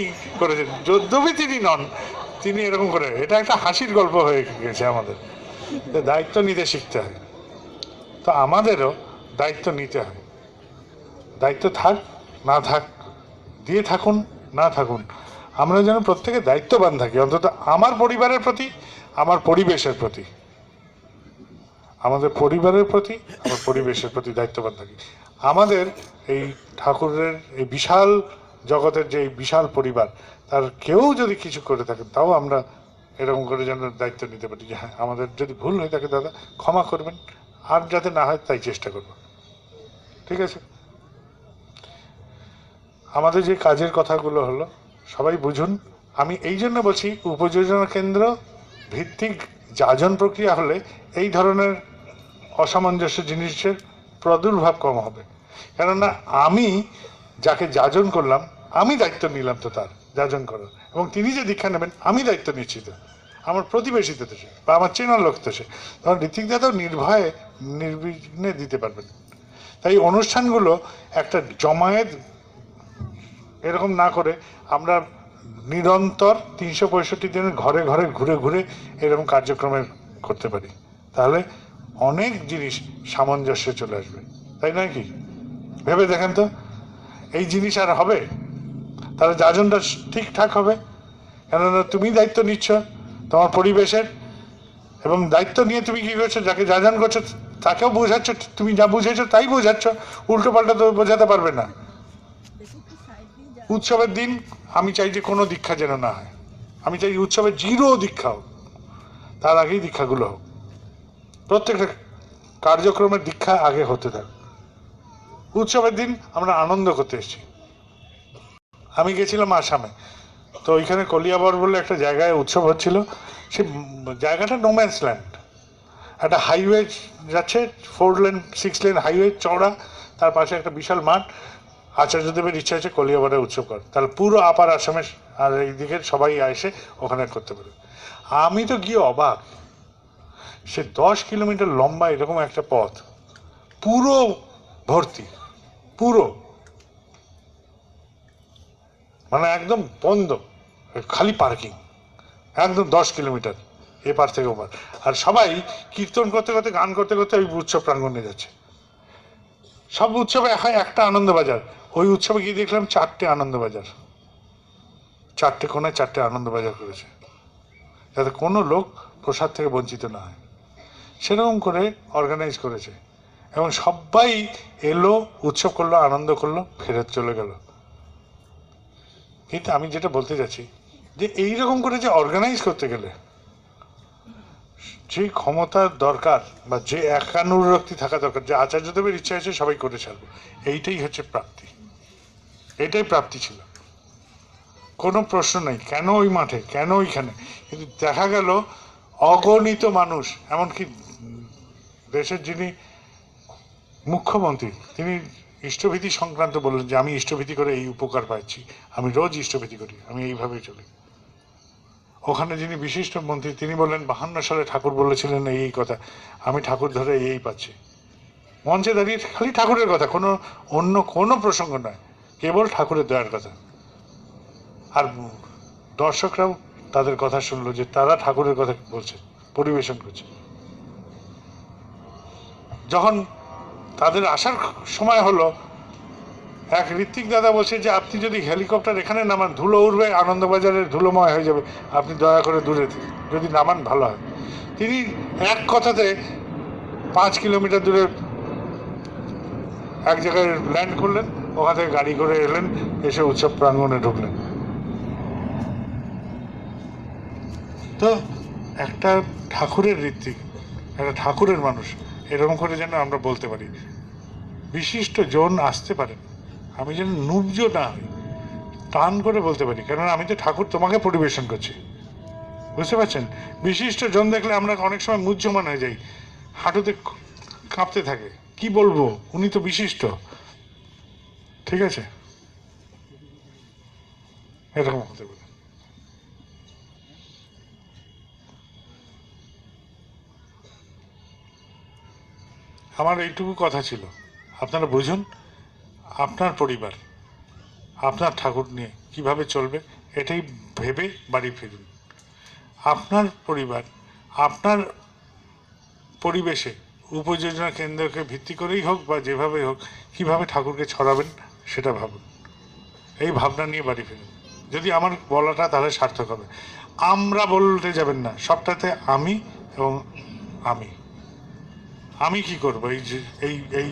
করেছেন, যদ্যপি তিনি নন, তিনি এরকম করে। এটা একটা হাসির গল্প হয়ে গেছে আমাদের, দায়িত্ব নিতে শিখতে হয়। তো আমাদেরও দায়িত্ব নিতে হয়, দায়িত্ব থাক না থাক, দিয়ে থাকুন না থাকুন, আমরা যেন প্রত্যেকে দায়িত্ববান থাকি, অন্তত আমার পরিবারের প্রতি, আমার পরিবেশের প্রতি, আমাদের পরিবারের প্রতি, আমার পরিবেশের প্রতি দায়িত্ববান থাকি। আমাদের এই ঠাকুরের এই বিশাল জগতের যে বিশাল পরিবার, তার কেউ যদি কিছু করে থাকেন তাও আমরা এরকম করে যেন দায়িত্ব নিতে পারি যে হ্যাঁ আমাদের যদি ভুল হয়ে থাকে দাদা ক্ষমা করবেন, আর যাতে না হয় তাই চেষ্টা করব। ঠিক আছে? আমাদের যে কাজের কথাগুলো হলো সবাই বুঝুন। আমি এই জন্য বলছি উপযোজনা কেন্দ্র ভিত্তিক যাজন প্রক্রিয়া হলে এই ধরনের অসামঞ্জস্য জিনিসের প্রাদুর্ভাব কম হবে। কেননা আমি যাকে যাজন করলাম, আমি দায়িত্ব নিলাম তো তার যাজন করার, এবং তিনি যে দীক্ষা নেবেন আমি দায়িত্ব নিচ্ছি তো, আমার প্রতিবেশী তো সে, বা আমার চেনার লোক তো সে, তখন ঋত্বিকদাতাও নির্ভয়ে নির্বিঘ্নে দিতে পারবেন। তাই অনুষ্ঠানগুলো একটা জমায়েত এরকম না করে আমরা নিরন্তর 365 দিনের ঘরে ঘরে ঘুরে ঘুরে এরকম কার্যক্রমে করতে পারি, তাহলে অনেক জিনিস সামঞ্জস্যে চলে আসবে। তাই নয় কি? ভেবে দেখেন তো, এই জিনিস আর হবে? তাহলে যাজনটা ঠিকঠাক হবে, কেননা তুমি দায়িত্ব নিচ্ছ তোমার পরিবেশের, এবং দায়িত্ব নিয়ে তুমি কি করছো, যাকে যা করছো তাকেও বোঝাচ্ছ, তুমি যা বুঝেছো তাই বোঝাচ্ছ, উল্টো পাল্টা তো বোঝাতে পারবে না। উৎসবের দিন আমি চাই যে কোনো দীক্ষা যেন না হয়, আমি চাই উৎসবের জিরো দীক্ষা হোক, তার আগেই দীক্ষাগুলো হোক, প্রত্যেকটা কার্যক্রমের দীক্ষা আগে হতে থাক। উৎসবের দিন আমরা আনন্দ করতে এসেছি। আমি গেছিলাম আসামে, তো ওইখানে কলিয়াবর বলে একটা জায়গায় উৎসব হচ্ছিল। সে জায়গাটা নোম্যান্স ল্যান্ড, একটা হাইওয়ে যাচ্ছে, 4 লেন 6 লেন হাইওয়ে চওড়া, তার পাশে একটা বিশাল মাঠ। আচার্যদেবের ইচ্ছা হচ্ছে কলিয়াবরে উৎসব কর, তাহলে পুরো আপার আসামের আর এই দিকের সবাই এসে ওখানে করতে পারে। আমি তো গিয়ে অবাক, সে 10 কিলোমিটার লম্বা এরকম একটা পথ, পুরো ভর্তি, পুরো মানে একদম বন্ধ, খালি পার্কিং, একদম 10 কিলোমিটার এপার থেকে ওপার, আর সবাই কীর্তন করতে করতে গান করতে করতে ওই উৎসব প্রাঙ্গণে যাচ্ছে। সব উৎসবে হয় একটা আনন্দবাজার, ওই উৎসবে গিয়ে দেখলাম 4টে আনন্দবাজার, 4টে কোণে 4টে আনন্দবাজার করেছে, যাতে কোনো লোক প্রসাদ থেকে বঞ্চিত না হয়, সেরকম করে অর্গানাইজ করেছে। এবং সবাই এলো, উৎসব করলো, আনন্দ করলো, ফেরত চলে গেল। কিন্তু আমি যেটা বলতে যাচ্ছি, যে এইরকম করে যে অর্গানাইজ করতে গেলে যে ক্ষমতার দরকার বা যে একানুরক্তি থাকা দরকার, যে আচার্যদেবের ইচ্ছা আছে সবাই করে ছাড়বো, এইটাই হচ্ছে প্রাপ্তি, এটাই প্রাপ্তি ছিল, কোনো প্রশ্ন নেই। কেন ওই মাঠে, কেন ওইখানে? কিন্তু দেখা গেল অগণিত মানুষ, এমনকি দেশের যিনি মুখ্যমন্ত্রী তিনি ইষ্টভীতি সংক্রান্ত বললেন যে আমি ইষ্টভীতি করে এই উপকার পাচ্ছি, আমি রোজ ইষ্টভীতি করি, আমি এইভাবেই চলি। ওখানে যিনি বিশিষ্ট মন্ত্রী তিনি বললেন 52 সালে ঠাকুর বলেছিলেন এই কথা, আমি ঠাকুর ধরে এই পাচ্ছি। মঞ্চে দাঁড়িয়ে খালি ঠাকুরের কথা, কোনো অন্য কোনো প্রসঙ্গ নয়, কেবল ঠাকুরের দয়ার কথা। আর দর্শকরাও তাদের কথা শুনলো যে তারা ঠাকুরের কথা বলছে, পরিবেশন করছে। যখন তাদের আসার সময় হলো, এক ঋত্বিক দাদা বলছে যে আপনি যদি হেলিকপ্টার এখানে নামান ধুলো উড়বে, আনন্দবাজারের ধুলোময় হয়ে যাবে, আপনি দয়া করে দূরে যদি নামান ভালো হয়। তিনি এক কথাতে 5 কিলোমিটার দূরে এক জায়গায় ল্যান্ড করলেন, ওখান থেকে গাড়ি করে এলেন, এসে উৎসব প্রাঙ্গণে ঢুকলেন। তো একটা ঠাকুরের ঋত্বিক, একটা ঠাকুরের মানুষ, এরকম করে যেন আমরা বলতে পারি বিশিষ্ট জন আসতে পারেন, আমি যেন নুব্জ না হই, টান করে বলতে পারি, কেননা আমি তো ঠাকুর তোমাকে পরিবেশন করছি, বুঝতে পারছেন? বিশিষ্ট জন দেখলে আমরা অনেক সময় মুহ্যমান হয়ে যাই, হাঁটুতে কাঁপতে থাকে, কি বলবো, উনি তো বিশিষ্ট, ঠিক আছে, এরকম হতে পারে। আমার এইটুকু কথা ছিল, আপনারা বুঝুন, আপনার পরিবার আপনার ঠাকুর নিয়ে কিভাবে চলবে এটাই ভেবে বাড়ি ফিরুন। আপনার পরিবার আপনার পরিবেশে উপযোজনা কেন্দ্রকে ভিত্তি করেই হোক বা যেভাবে হোক, কিভাবে ঠাকুরকে ছড়াবেন সেটা ভাবুন, এই ভাবনা নিয়ে বাড়ি ফিরুন। যদি আমার বলাটা তাহলে সার্থক হবে। আমরা বলতে যাবেন না, সবটাতে আমি এবং আমি কি করব, এই যে এই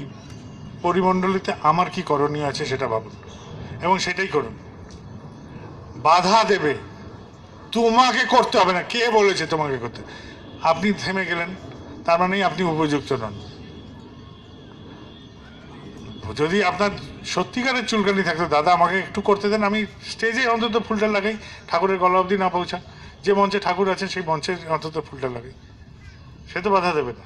পরিমণ্ডলীতে আমার কি করণীয় আছে সেটা ভাবুন এবং সেটাই করুন। বাধা দেবে, তোমাকে করতে হবে না, কে বলেছে তোমাকে করতে? আপনি থেমে গেলেন, তার মানেই আপনি উপযুক্ত নন। যদি আপনার সত্যিকারের চুলকানি থাকতো, দাদা আমাকে একটু করতে দেন, আমি স্টেজে অন্তত ফুলটা লাগাই, ঠাকুরের গলা অবধি না পৌঁছা, যে মঞ্চে ঠাকুর আছেন সেই মঞ্চে অন্তত ফুলটা লাগাই, সে তো বাধা দেবে না।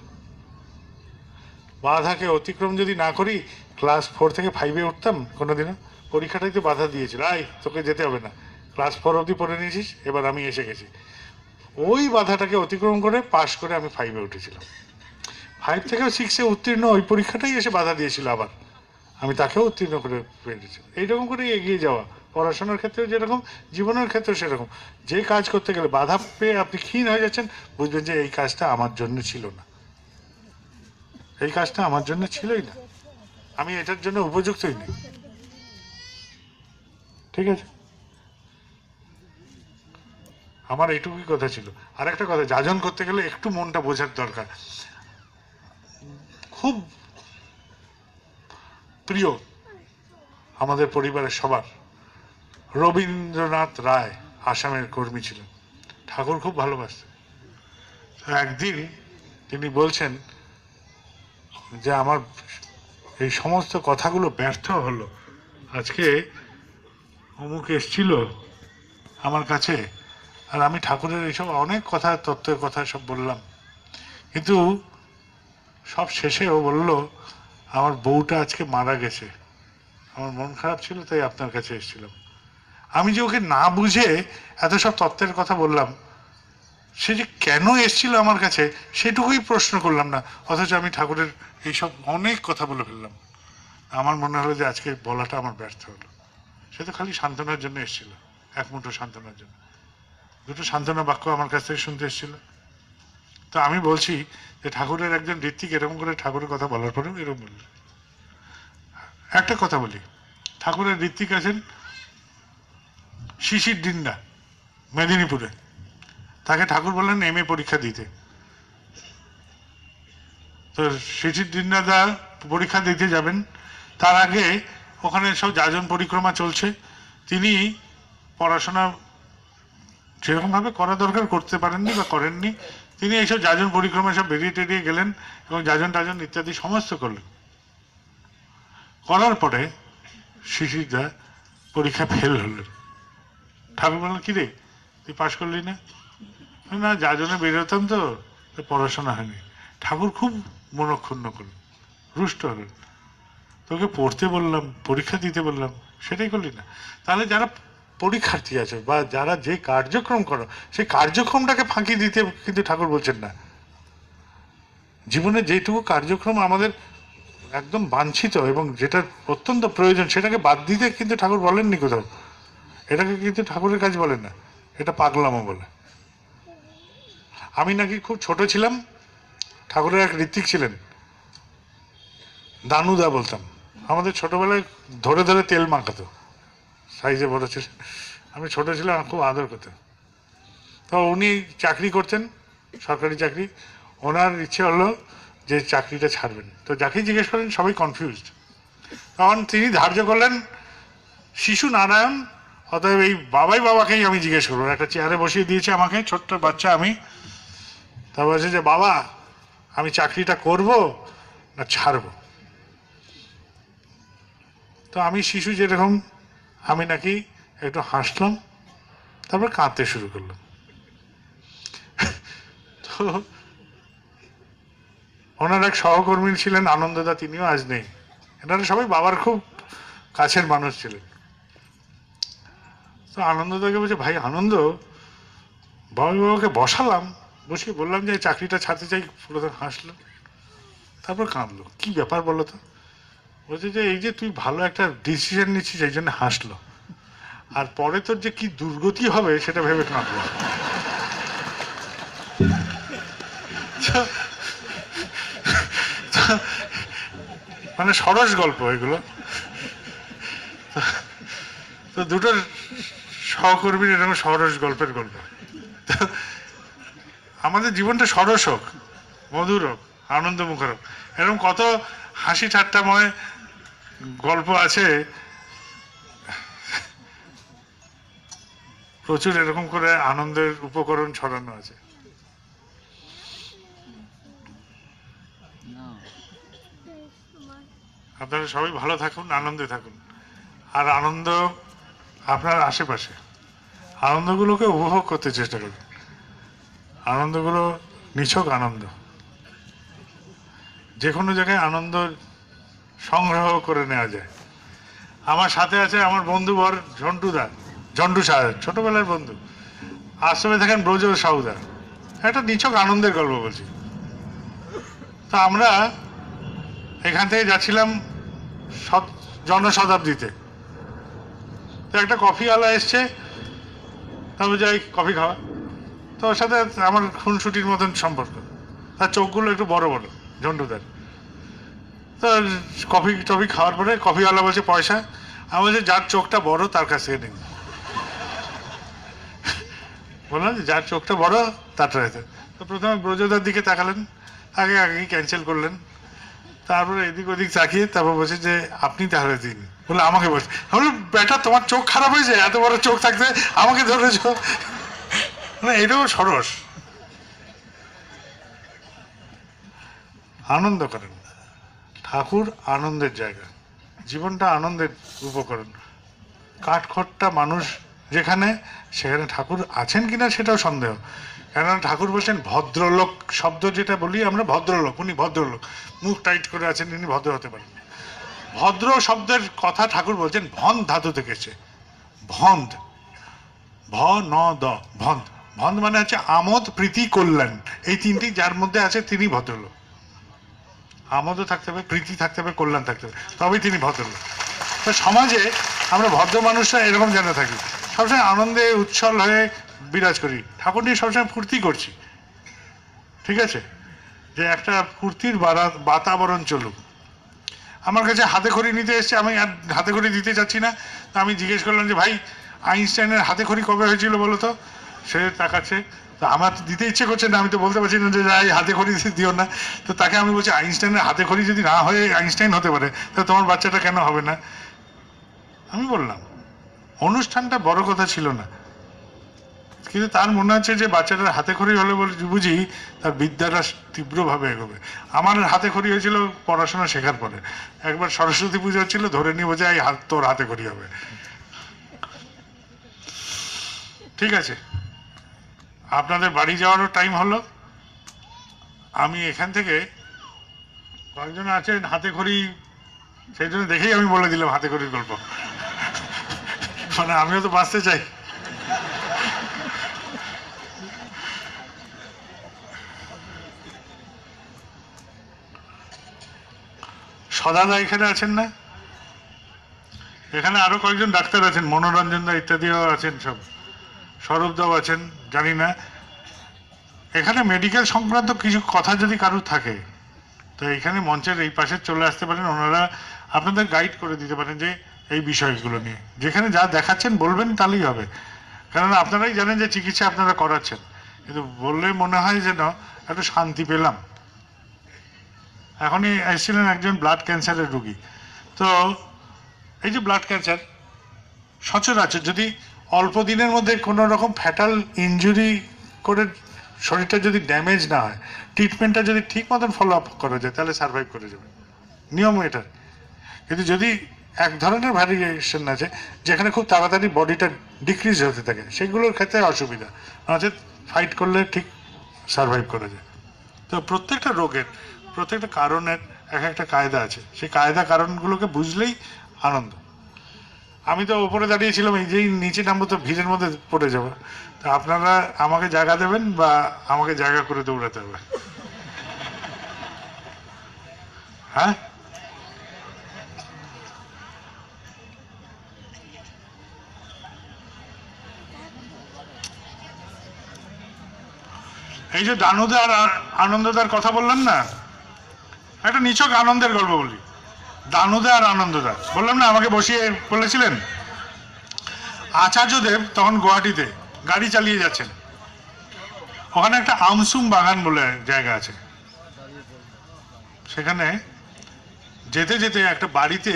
বাধাকে অতিক্রম যদি না করি, ক্লাস 4 থেকে 5-এ উঠতাম কোনোদিনও, পরীক্ষাটাই তো বাধা দিয়েছিল, আয় তোকে যেতে হবে না, ক্লাস 4 অবধি পড়ে নিয়েছিস, এবার আমি এসে গেছি। ওই বাধাটাকে অতিক্রম করে পাশ করে আমি 5-এ উঠেছিলাম। 5 থেকে 6-এ উত্তীর্ণ ওই পরীক্ষাটাই এসে বাধা দিয়েছিল, আবার আমি তাকেও উত্তীর্ণ করে পেরেছি। এইরকম করেই এগিয়ে যাওয়া, পড়াশোনার ক্ষেত্রেও যেরকম, জীবনের ক্ষেত্রেও সেরকম। যে কাজ করতে গেলে বাধা পেয়ে আপনি ক্ষীণ হয়ে যাচ্ছেন, বুঝবেন যে এই কাজটা আমার জন্য ছিল না, এই কাজটা আমার জন্য ছিলই না, আমি এটার জন্য উপযুক্তই নেই, ঠিক আছে? আমার এইটুকুই কথা ছিল। আর একটা কথা, যাজন করতে গেলে একটু মনটা বোঝার দরকার। খুব প্রিয় আমাদের পরিবারের সবার রবীন্দ্রনাথ রায় আসামের কর্মী ছিলেন, ঠাকুর খুব ভালোবাসতেন। একদিন তিনি বলছেন যে আমার এই সমস্ত কথাগুলো ব্যর্থ হলো, আজকে অমুক এসছিল আমার কাছে, আর আমি ঠাকুরের এইসব অনেক কথা, তত্ত্বের কথা সব বললাম, কিন্তু সব শেষে ও বলল আমার বউটা আজকে মারা গেছে, আমার মন খারাপ ছিল তাই আপনার কাছে এসেছিলাম। আমি যে ওকে না বুঝে এত সব তত্ত্বের কথা বললাম, সে যে কেন এসেছিল আমার কাছে সেটুকুই প্রশ্ন করলাম না, অথচ আমি ঠাকুরের এইসব অনেক কথা বলে ফেললাম। আমার মনে হলো যে আজকে বলাটা আমার ব্যর্থ হলো। সে তো খালি সান্ত্বনার জন্য এসেছিল, এক মুঠো সান্ত্বনার জন্য, দুটো সান্ত্বনা বাক্য আমার কাছ থেকে শুনতে এসেছিল। তো আমি বলছি যে ঠাকুরের একজন ঋত্বিক এরকম করে ঠাকুরের কথা বলার পরেও এরকম বলল। একটা কথা বলি, ঠাকুরের ঋত্বিক আছেন শিশির ডিন্ডা, মেদিনীপুরে। তাকে ঠাকুর বললেন MA পরীক্ষা দিতে। তো শিশির ডিন্ডা দা পরীক্ষা দিতে যাবেন, তার আগে ওখানে সব যাজন পরিক্রমা চলছে। তিনি পড়াশোনা সেরকমভাবে করা দরকার করতে পারেননি বা করেননি। তিনি এইসব যাজন পরিক্রমা সব বেরিয়ে টেরিয়ে গেলেন এবং যাজন টাজন ইত্যাদি সমস্ত করলেন। করার পরে শিশিরদা পরীক্ষা ফেল হলেন। ঠাকুর বললেন কি রে তুই পাশ করলি না? না যাজনে বেরোতাম তো পড়াশোনা হয়নি। ঠাকুর খুব মনক্ষুণ্ণ করলেন, রুষ্ট হলেন। তোকে পড়তে বললাম, পরীক্ষা দিতে বললাম, সেটাই করলি না। তাহলে যারা পরীক্ষার্থী আছে বা যারা যে কার্যক্রম করো সেই কার্যক্রমটাকে ফাঁকি দিতে কিন্তু ঠাকুর বলছেন না। জীবনে যেটুকু কার্যক্রম আমাদের একদম বাঞ্ছিত এবং যেটা অত্যন্ত প্রয়োজন সেটাকে বাদ দিতে কিন্তু ঠাকুর বলেননি কোথাও। এটাকে কিন্তু ঠাকুরের কাজ বলেন না, এটা পাগলামো বলে। আমি নাকি খুব ছোট ছিলাম, ঠাকুরের এক ঋত্বিক ছিলেন দানুদা বলতাম, আমাদের ছোটবেলায় ধরে ধরে তেল মাখাতো, সাইজে বড় ছিল। আমি ছোট ছিলাম, খুব আদর করতেন। তো উনি চাকরি করতেন, সরকারি চাকরি। ওনার ইচ্ছে হলো যে চাকরিটা ছাড়বেন। তো যাকেই জিজ্ঞেস করেন সবাই কনফিউজড। তখন তিনি ধার্য করলেন শিশু নারায়ণ, অতএব এই বাবাকেই আমি জিজ্ঞেস করবো। একটা চেয়ারে বসিয়ে দিয়েছে আমাকে, ছোট্ট বাচ্চা আমি। তা বলছে যে বাবা আমি চাকরিটা করব না ছাড়ব? তো আমি শিশু যেরকম আমি নাকি একটু হাসলাম, তারপর কাঁদতে শুরু করলাম। তো ওনার এক সহকর্মী ছিলেন আনন্দদা, তিনিও আজ নেই। এনারা সবাই বাবার খুব কাছের মানুষ ছিলেন। তো আনন্দদাকে বলছে ভাই আনন্দ, বাবাকে বসালাম, বসিয়ে বললাম যে চাকরিটা ছাড়তে চাই। প্রথম হাসলো, তারপর কাঁদলো। কি ব্যাপার বলো তো? বলছে যে এই যে তুই ভালো একটা ডিসিশন নিচ্ছিস এই জন্য হাসলো, আর পরে তোর যে কি দুর্গতি হবে সেটা ভেবে কাঁদলো। মানে সরস গল্প এগুলো। তো দুটো সহকর্মীর এরকম সরস গল্পের গল্প। আমাদের জীবনটা সরস হোক, মধুর হোক, আনন্দমুখর হোক, এরকম কত হাসি ঠাট্টাময় গল্প আছে। প্রচুর এরকম করে আনন্দের উপকরণ ছড়ানো আছে। আপনারা সবাই ভালো থাকুন, আনন্দে থাকুন, আর আনন্দ আপনার আশেপাশে, আনন্দগুলোকে উপভোগ করতে চেষ্টা করুন। আনন্দগুলো নিছক আনন্দ, যে কোনো জায়গায় আনন্দ সংগ্রহ করে নেওয়া যায়। আমার সাথে আছে আমার বন্ধুবর ঝন্টু সাহেব, ছোটবেলার বন্ধু, আশ্রমে থাকেন ব্রজ সাউদা। একটা নিছক আনন্দের গল্প বলছি। তো আমরা এখান থেকে যাচ্ছিলাম জনশতাব্দীতে। তো একটা কফিওয়ালা এসছে, তবে যাই কফি খাওয়া। তো ওর সাথে আমার খুনসুটির মতন সম্পর্ক। তার চোখগুলো একটু বড় বড়, ঝন্টুদার। তো কফি টফি খাওয়ার পরে কফিওয়ালা বলছে পয়সা। আমি বলছি যার চোখটা বড় তার কাছ থেকে নিন। বললাম যে যার চোখটা বড় তারটা হয়তো। তো প্রথমে ব্রজদার দিকে তাকালেন, আগেই ক্যান্সেল করলেন, তারপরে এদিক ওদিক তাকিয়ে তারপর বলছে যে আপনি তাহলে দিন। বলে আমাকে বলছে, বললাম বেটা তোমার চোখ খারাপ হয়েছে, এত বড় চোখ থাকতে আমাকে ধরেছ? না এটাও সরস। আনন্দ করেন, ঠাকুর আনন্দের জায়গা, জীবনটা আনন্দের উপকরণ। কাঠখোট্টা মানুষ যেখানে, সেখানে ঠাকুর আছেন কিনা সেটাও সন্দেহ। কেননা ঠাকুর বলছেন ভদ্রলোক শব্দ যেটা বলি আমরা, ভদ্রলোক, উনি ভদ্রলোক, মুখ টাইট করে আছেন, ইনি ভদ্র হতে পারেন। ভদ্র শব্দের কথা ঠাকুর বলছেন ভন্দ ধাতু থেকে এসেছে। ভন্দ, ভ ন দ, ভন্দ। ভন্দ মানে হচ্ছে আমোদ, প্রীতি, কল্যাণ, এই তিনটি যার মধ্যে আছে তিনি ভদ্রলোক। আমোদও থাকতে হবে, প্রীতি থাকতে হবে, কল্যাণ থাকতে হবে, তবেই তিনি ভদ্রলোক। তো সমাজে আমরা ভদ্র মানুষরা এরকম যেন থাকি, সবসময় আনন্দে উচ্ছল হয়ে বিরাজ করি, ঠাকুর নিয়ে সবসময় ফুর্তি করছি, ঠিক আছে? যে একটা ফুর্তির বাতাবরণ চলুক। আমার কাছে হাতে খড়ি নিতে এসছে, আমি আর হাতে খড়ি দিতে চাচ্ছি না। আমি জিজ্ঞেস করলাম যে ভাই আইনস্টাইনের হাতে খড়ি কবে হয়েছিল বলো তো? সে তাকাচ্ছে, তো আমার তো দিতে ইচ্ছে করছে না, আমি তো বলতে পারছি না যে যাই হাতে খড়ি দিও না। তো তাকে আমি বলছি আইনস্টাইনের হাতে খড়ি যদি না হয়ে আইনস্টাইন হতে পারে, তাহলে তোমার বাচ্চাটা কেন হবে না? আমি বললাম অনুষ্ঠানটা বড় কথা ছিল না, কিন্তু তার মনে হচ্ছে যে বাচ্চাটার হাতে খড়ি হলে বলে বুঝি তার বিদ্যাটা তীব্রভাবে এগোবে। আমার হাতে খড়ি হয়েছিল পড়াশোনা শেখার পরে। একবার সরস্বতী পুজো হচ্ছিল, ধরে নিয়ে বোঝা এই তোর হাতে খড়ি হবে। ঠিক আছে, আপনাদের বাড়ি যাওয়ারও টাইম হলো। আমি এখান থেকে কয়েকজন আছেন হাতে খড়ি, সেই জন্য দেখেই আমি বলে দিলাম হাতে খড়ির গল্প, মানে আমিও তো বাঁচতে চাই। সদাদা এখানে আছেন না? এখানে আরো কয়েকজন ডাক্তার আছেন, মনোরঞ্জন দা ইত্যাদিও আছেন, সব সৌরভদাও আছেন, জানি না। এখানে মেডিকেল সংক্রান্ত কিছু কথা যদি কারোর থাকে তো এখানে মঞ্চের এই পাশে চলে আসতে পারেন, ওনারা আপনাদের গাইড করে দিতে পারেন যে এই বিষয়গুলো নিয়ে। যেখানে যা দেখাচ্ছেন বলবেন, তাহলেই হবে। কারণ আপনারাই জানেন যে চিকিৎসা আপনারা করাচ্ছেন, কিন্তু বললে মনে হয় যেন একটু শান্তি পেলাম। এখনই এসেছিলেন একজন ব্লাড ক্যান্সারের রুগী। তো এই যে ব্লাড ক্যান্সার সচরাচর যদি অল্প দিনের মধ্যে কোনো রকম ফ্যাটাল ইনজুরি করে শরীরটা যদি ড্যামেজ না হয়, ট্রিটমেন্টটা যদি ঠিক মতন ফলো আপ করা যায়, তাহলে সার্ভাইভ করে যাবে, নিয়ম এটা। কিন্তু যদি এক ধরনের ভ্যারিয়েশন আছে যেখানে খুব তাড়াতাড়ি বডিটা ডিক্রিজ হতে থাকে, সেগুলোর ক্ষেত্রে অসুবিধা, নচেত ফাইট করলে ঠিক সার্ভাইভ করা যায়। তো প্রত্যেকটা রোগের, প্রত্যেকটা কারণের এক একটা কায়দা আছে, সেই কায়দা কারণগুলোকে বুঝলেই আনন্দ। আমি তো ওপরে দাঁড়িয়েছিলাম, এই যেই নিচে নামবো তো ভিড়ের মধ্যে পড়ে যাবো। তো আপনারা আমাকে জায়গা দেবেন বা আমাকে জায়গা করে দৌড়াতে হবে? হ্যাঁ, এই যে দানুদার আর আনন্দদার কথা বললাম না, একটা নিছক আনন্দের গল্প বলি। দানুদা আর আনন্দদা, বললাম না আমাকে বসিয়ে বলেছিলেন, আচার্যদেব তখন গুয়াহাটিতে গাড়ি চালিয়ে যাচ্ছেন, ওখানে একটা আমসুম বাগান বলে জায়গা আছে, সেখানে যেতে যেতে একটা বাড়িতে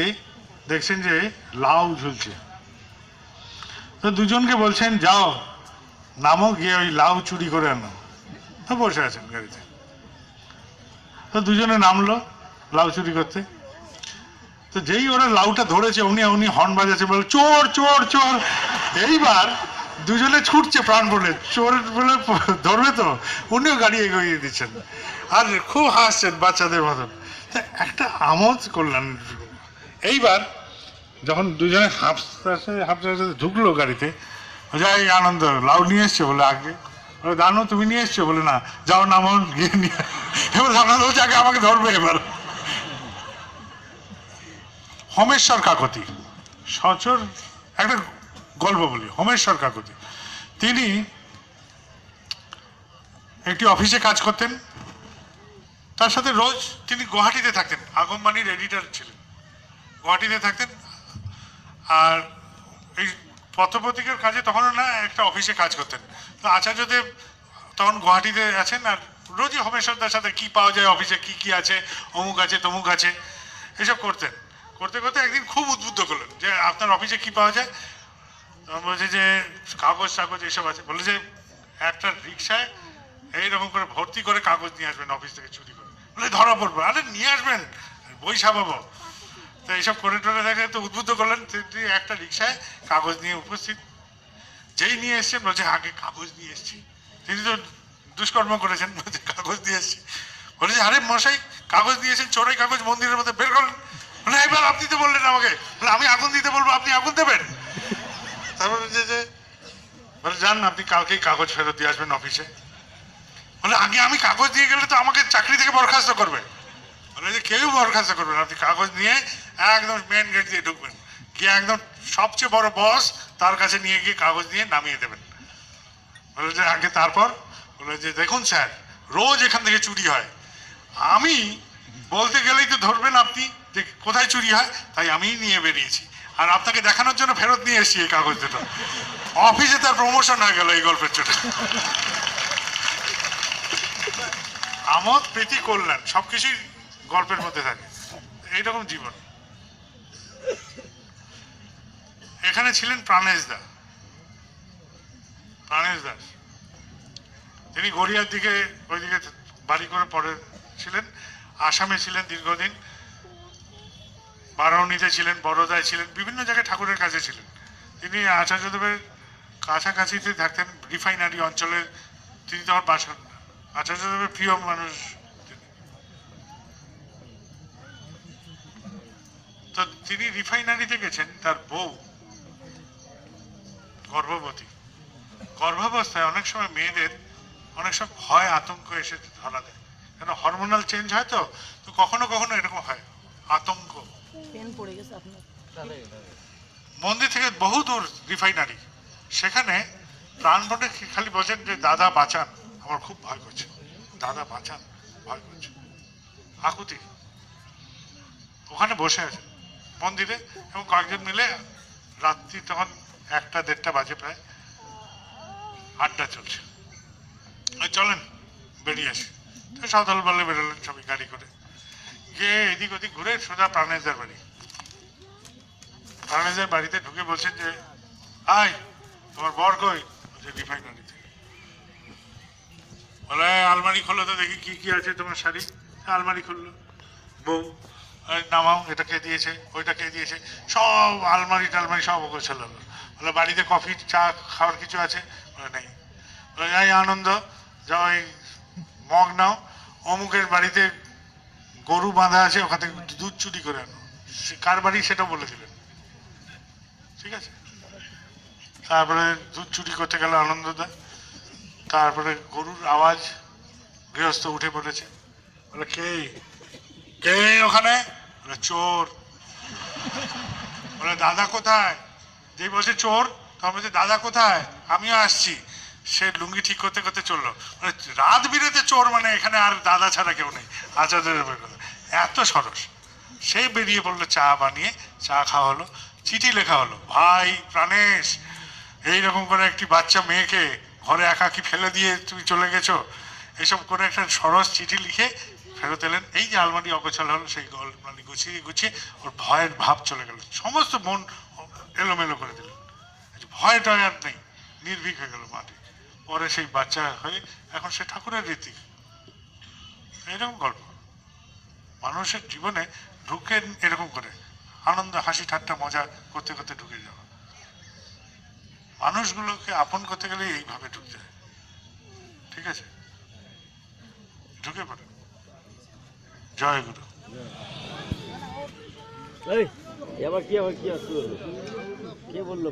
দেখছেন যে লাউ ঝুলছে। তো দুজনকে বলছেন যাও নামো, গিয়ে ওই লাউ চুরি করে আনো। তো বসে আছেন গাড়িতে, তো দুজনে নামলো লাউ চুরি করতে। তো যেই ওরা লাউটা ধরেছে উনি হর্ন বাজাচ্ছে, বলে চোর চোর চোর। এইবার দুজনে ছুটছে প্রাণ বলে, চোর বলে ধরবে তো, উনিও গাড়ি এগিয়ে দিচ্ছেন আর খুব হাসছেন বাচ্চাদের মতন। একটা আমোদ করলেন। এইবার যখন দুজনে হাফতে ঢুকলো গাড়িতে, যাই আনন্দ লাউ নিয়ে এসছে বলে, আগে বলে দানু তুমি নিয়ে এসছো? বলে না, যাও নামো গিয়ে নিয়ে। এবার আনন্দ যাকে আমাকে ধরবে। এবার হোমেশ্বর কাকতি, সচর একটা গল্প বলি। হোমেশ্বর কাকতি তিনি একটি অফিসে কাজ করতেন, তার সাথে রোজ তিনি গুয়াহাটিতে থাকতেন, আগমবাণীর এডিটর ছিলেন, গুয়াহাটিতে থাকতেন। আর এই পথপ্রতীকের কাজে তখনও না একটা অফিসে কাজ করতেন। তো আচার্যদেব তখন গুয়াহাটিতে আছেন, আর রোজই হোমেশ্বরদার সাথে কি পাওয়া যায় অফিসে, কি কি আছে, অমুক আছে তমুক আছে, এসব করতেন। করতে করতে একদিন খুব উদ্বুদ্ধ করলেন যে আপনার অফিসে কি পাওয়া যায়। তখন বলছে যে কাগজ টাগজ এসব আছে। বলে যে একটা রিক্সায় এইরকম করে ভর্তি করে কাগজ নিয়ে আসবেন অফিস থেকে চুরি করে। বলে ধরা পড়বে। আরে নিয়ে আসবেন, বই ছাপাবো। তো এইসব করে টোরে দেখে তো উদ্বুদ্ধ করলেন। তিনি একটা রিক্সায় কাগজ নিয়ে উপস্থিত। যেই নিয়ে এসছেন বলছে আগে কাগজ নিয়ে এসছি। তিনি তো দুষ্কর্ম করেছেন, বলছে কাগজ দিয়ে এসছি। বলেছে আরে মশাই কাগজ দিয়েছেন, চোরাই কাগজ মন্দিরের মধ্যে বের করেন। বলে একবার আপনি তো বললেন আমাকে, আমি আগুন দিতে বলবো, আপনি আগুন দেবেন? তারপর যে বলে যান আপনি কালকেই কাগজ ফেরত দিয়ে আসবেন অফিসে। বলে আগে আমি কাগজ দিয়ে গেলে তো আমাকে চাকরি থেকে বরখাস্ত করবে। বলে যে কেউ বরখাস্ত করবেন, আপনি কাগজ নিয়ে একদম মেন গেট দিয়ে ঢুকবেন, গিয়ে একদম সবচেয়ে বড় বস তার কাছে নিয়ে গিয়ে কাগজ নিয়ে নামিয়ে দেবেন। বলে যে আগে তারপর বলে যে দেখুন স্যার, রোজ এখান থেকে চুরি হয়, আমি বলতে গেলেই তো ধরবেন আপনি যে কোথায় চুরি হয়, তাই আমিই নিয়ে বেরিয়েছি, আর আপনাকে দেখানোর জন্য ফেরত নিয়ে এসেছি এই কাগজ দুটো। অফিসে তার প্রমোশন হয়ে গেল এই গল্পের চোটে। আমোদ প্রীতি কল্যাণ সবকিছুই গল্পের মধ্যে থাকে, এইরকম জীবন। এখানে ছিলেন প্রাণেশ দাস। তিনি গড়িয়ার দিকে ওইদিকে বাড়ি করে পরে ছিলেন। আসামে ছিলেন দীর্ঘদিন, বারাউনিতে ছিলেন, বড়োদায় ছিলেন, বিভিন্ন জায়গায় ঠাকুরের কাছে ছিলেন। তিনি আচার্যদেবের কাছাকাছিতে থাকতেন, রিফাইনারি অঞ্চলের তিনি তখন বাসন। আচার্যদেবের প্রিয় মানুষ। তো তিনি রিফাইনারিতে গেছেন, তার বউ গর্ভবতী। গর্ভাবস্থায় অনেক সময় মেয়েদের অনেক সময় ভয় আতঙ্ক এসে ধরা দেয়, কেন হরমোনাল চেঞ্জ হয়। তো তো কখনো কখনো এরকম হয় আতঙ্ক। মন্দির থেকে বহু দূর রিফাইনারি, সেখানে প্রাণপণে খালি বলছেন যে দাদা বাঁচান, আমার খুব ভয় করছে, দাদা বাঁচান, ভয় করছে। আকুতি ওখানে বসে আছে মন্দিরে, এবং কয়েকজন মিলে রাত্রি তখন 1টা-1:30 বাজে প্রায়, আড্ডা চলছে। চলেন বেরিয়ে আসি। সাঁওতাল বলে বেরোলেন সবাই গাড়ি করে, গিয়ে এদিক ওদিক ঘুরে সোজা প্রাণেশদার বাড়ি। প্রাণেশদার বাড়িতে ঢুকে বলছেন যে আয় তোমার বর কই? বলছে রিফাইনারিতে। বলে আলমারি খোলো তো দেখি কি কি আছে তোমার শাড়ি। আলমারি খুললো, বউ নামাও, এটা কে দিয়েছে, ওইটা কে দিয়েছে, সব আলমারি টালমারি সব গোছাল। বলে বাড়িতে কফি চা খাওয়ার কিছু আছে? বলে নেই। বলে এই আনন্দ যাও, এই মগ নাও, অমুকের বাড়িতে গরু বাঁধা আছে, ওখান থেকে দুধ চুরি করে আনো। কার বাড়ি সেটা বলে দিলেন, ঠিক আছে। তারপরে দুধ চুরি করতে গেল আনন্দদা। তারপরে গরুর আওয়াজ, গৃহস্থ উঠে পড়েছে। বলে কে কে ওখানে? বলে চোর। বলে দাদা কোথায়? যেই বলছে চোর, তখন বলছে দাদা কোথায়, আমিও আসছি। সে লুঙ্গি ঠিক করতে করতে চললো। রাত বিরেতে চোর মানে এখানে আর দাদা ছাড়া কেউ নেই। আচার্যদেবের কথা এত সরস। সে বেরিয়ে পড়লো, চা বানিয়ে চা খাওয়া হলো, চিঠি লেখা হলো, ভাই প্রাণেশ এইরকম করে একটি বাচ্চা মেয়েকে ঘরে একাকি ফেলে দিয়ে তুমি চলে গেছো, এসব করে একটা সরস চিঠি লিখে ফেরত এলেন। এই যে আলমারি অগোছাল হলো, সেই আলমারি গুছিয়ে গুছিয়ে ওর ভয়ের ভাব চলে গেল, সমস্ত মন এলোমেলো করে দিলেন, ভয় টয় আর নেই, নির্ভীক হয়ে গেল মাটি। পরে সেই বাচ্চা হয়ে এখন সে ঠাকুরের রীতি। এরকম গল্প মানুষের জীবনে ঢুকে এরকম করে আনন্দ হাসি ঠাট্টা মজা করতে করতে ঢুকে যাওয়া। মানুষগুলোকে আপন করতে গেলে এইভাবে ঢুকতে হয়, ঠিক আছে? ঢুকে পড়ে। জয় গুরু। আবার কি কে বললো?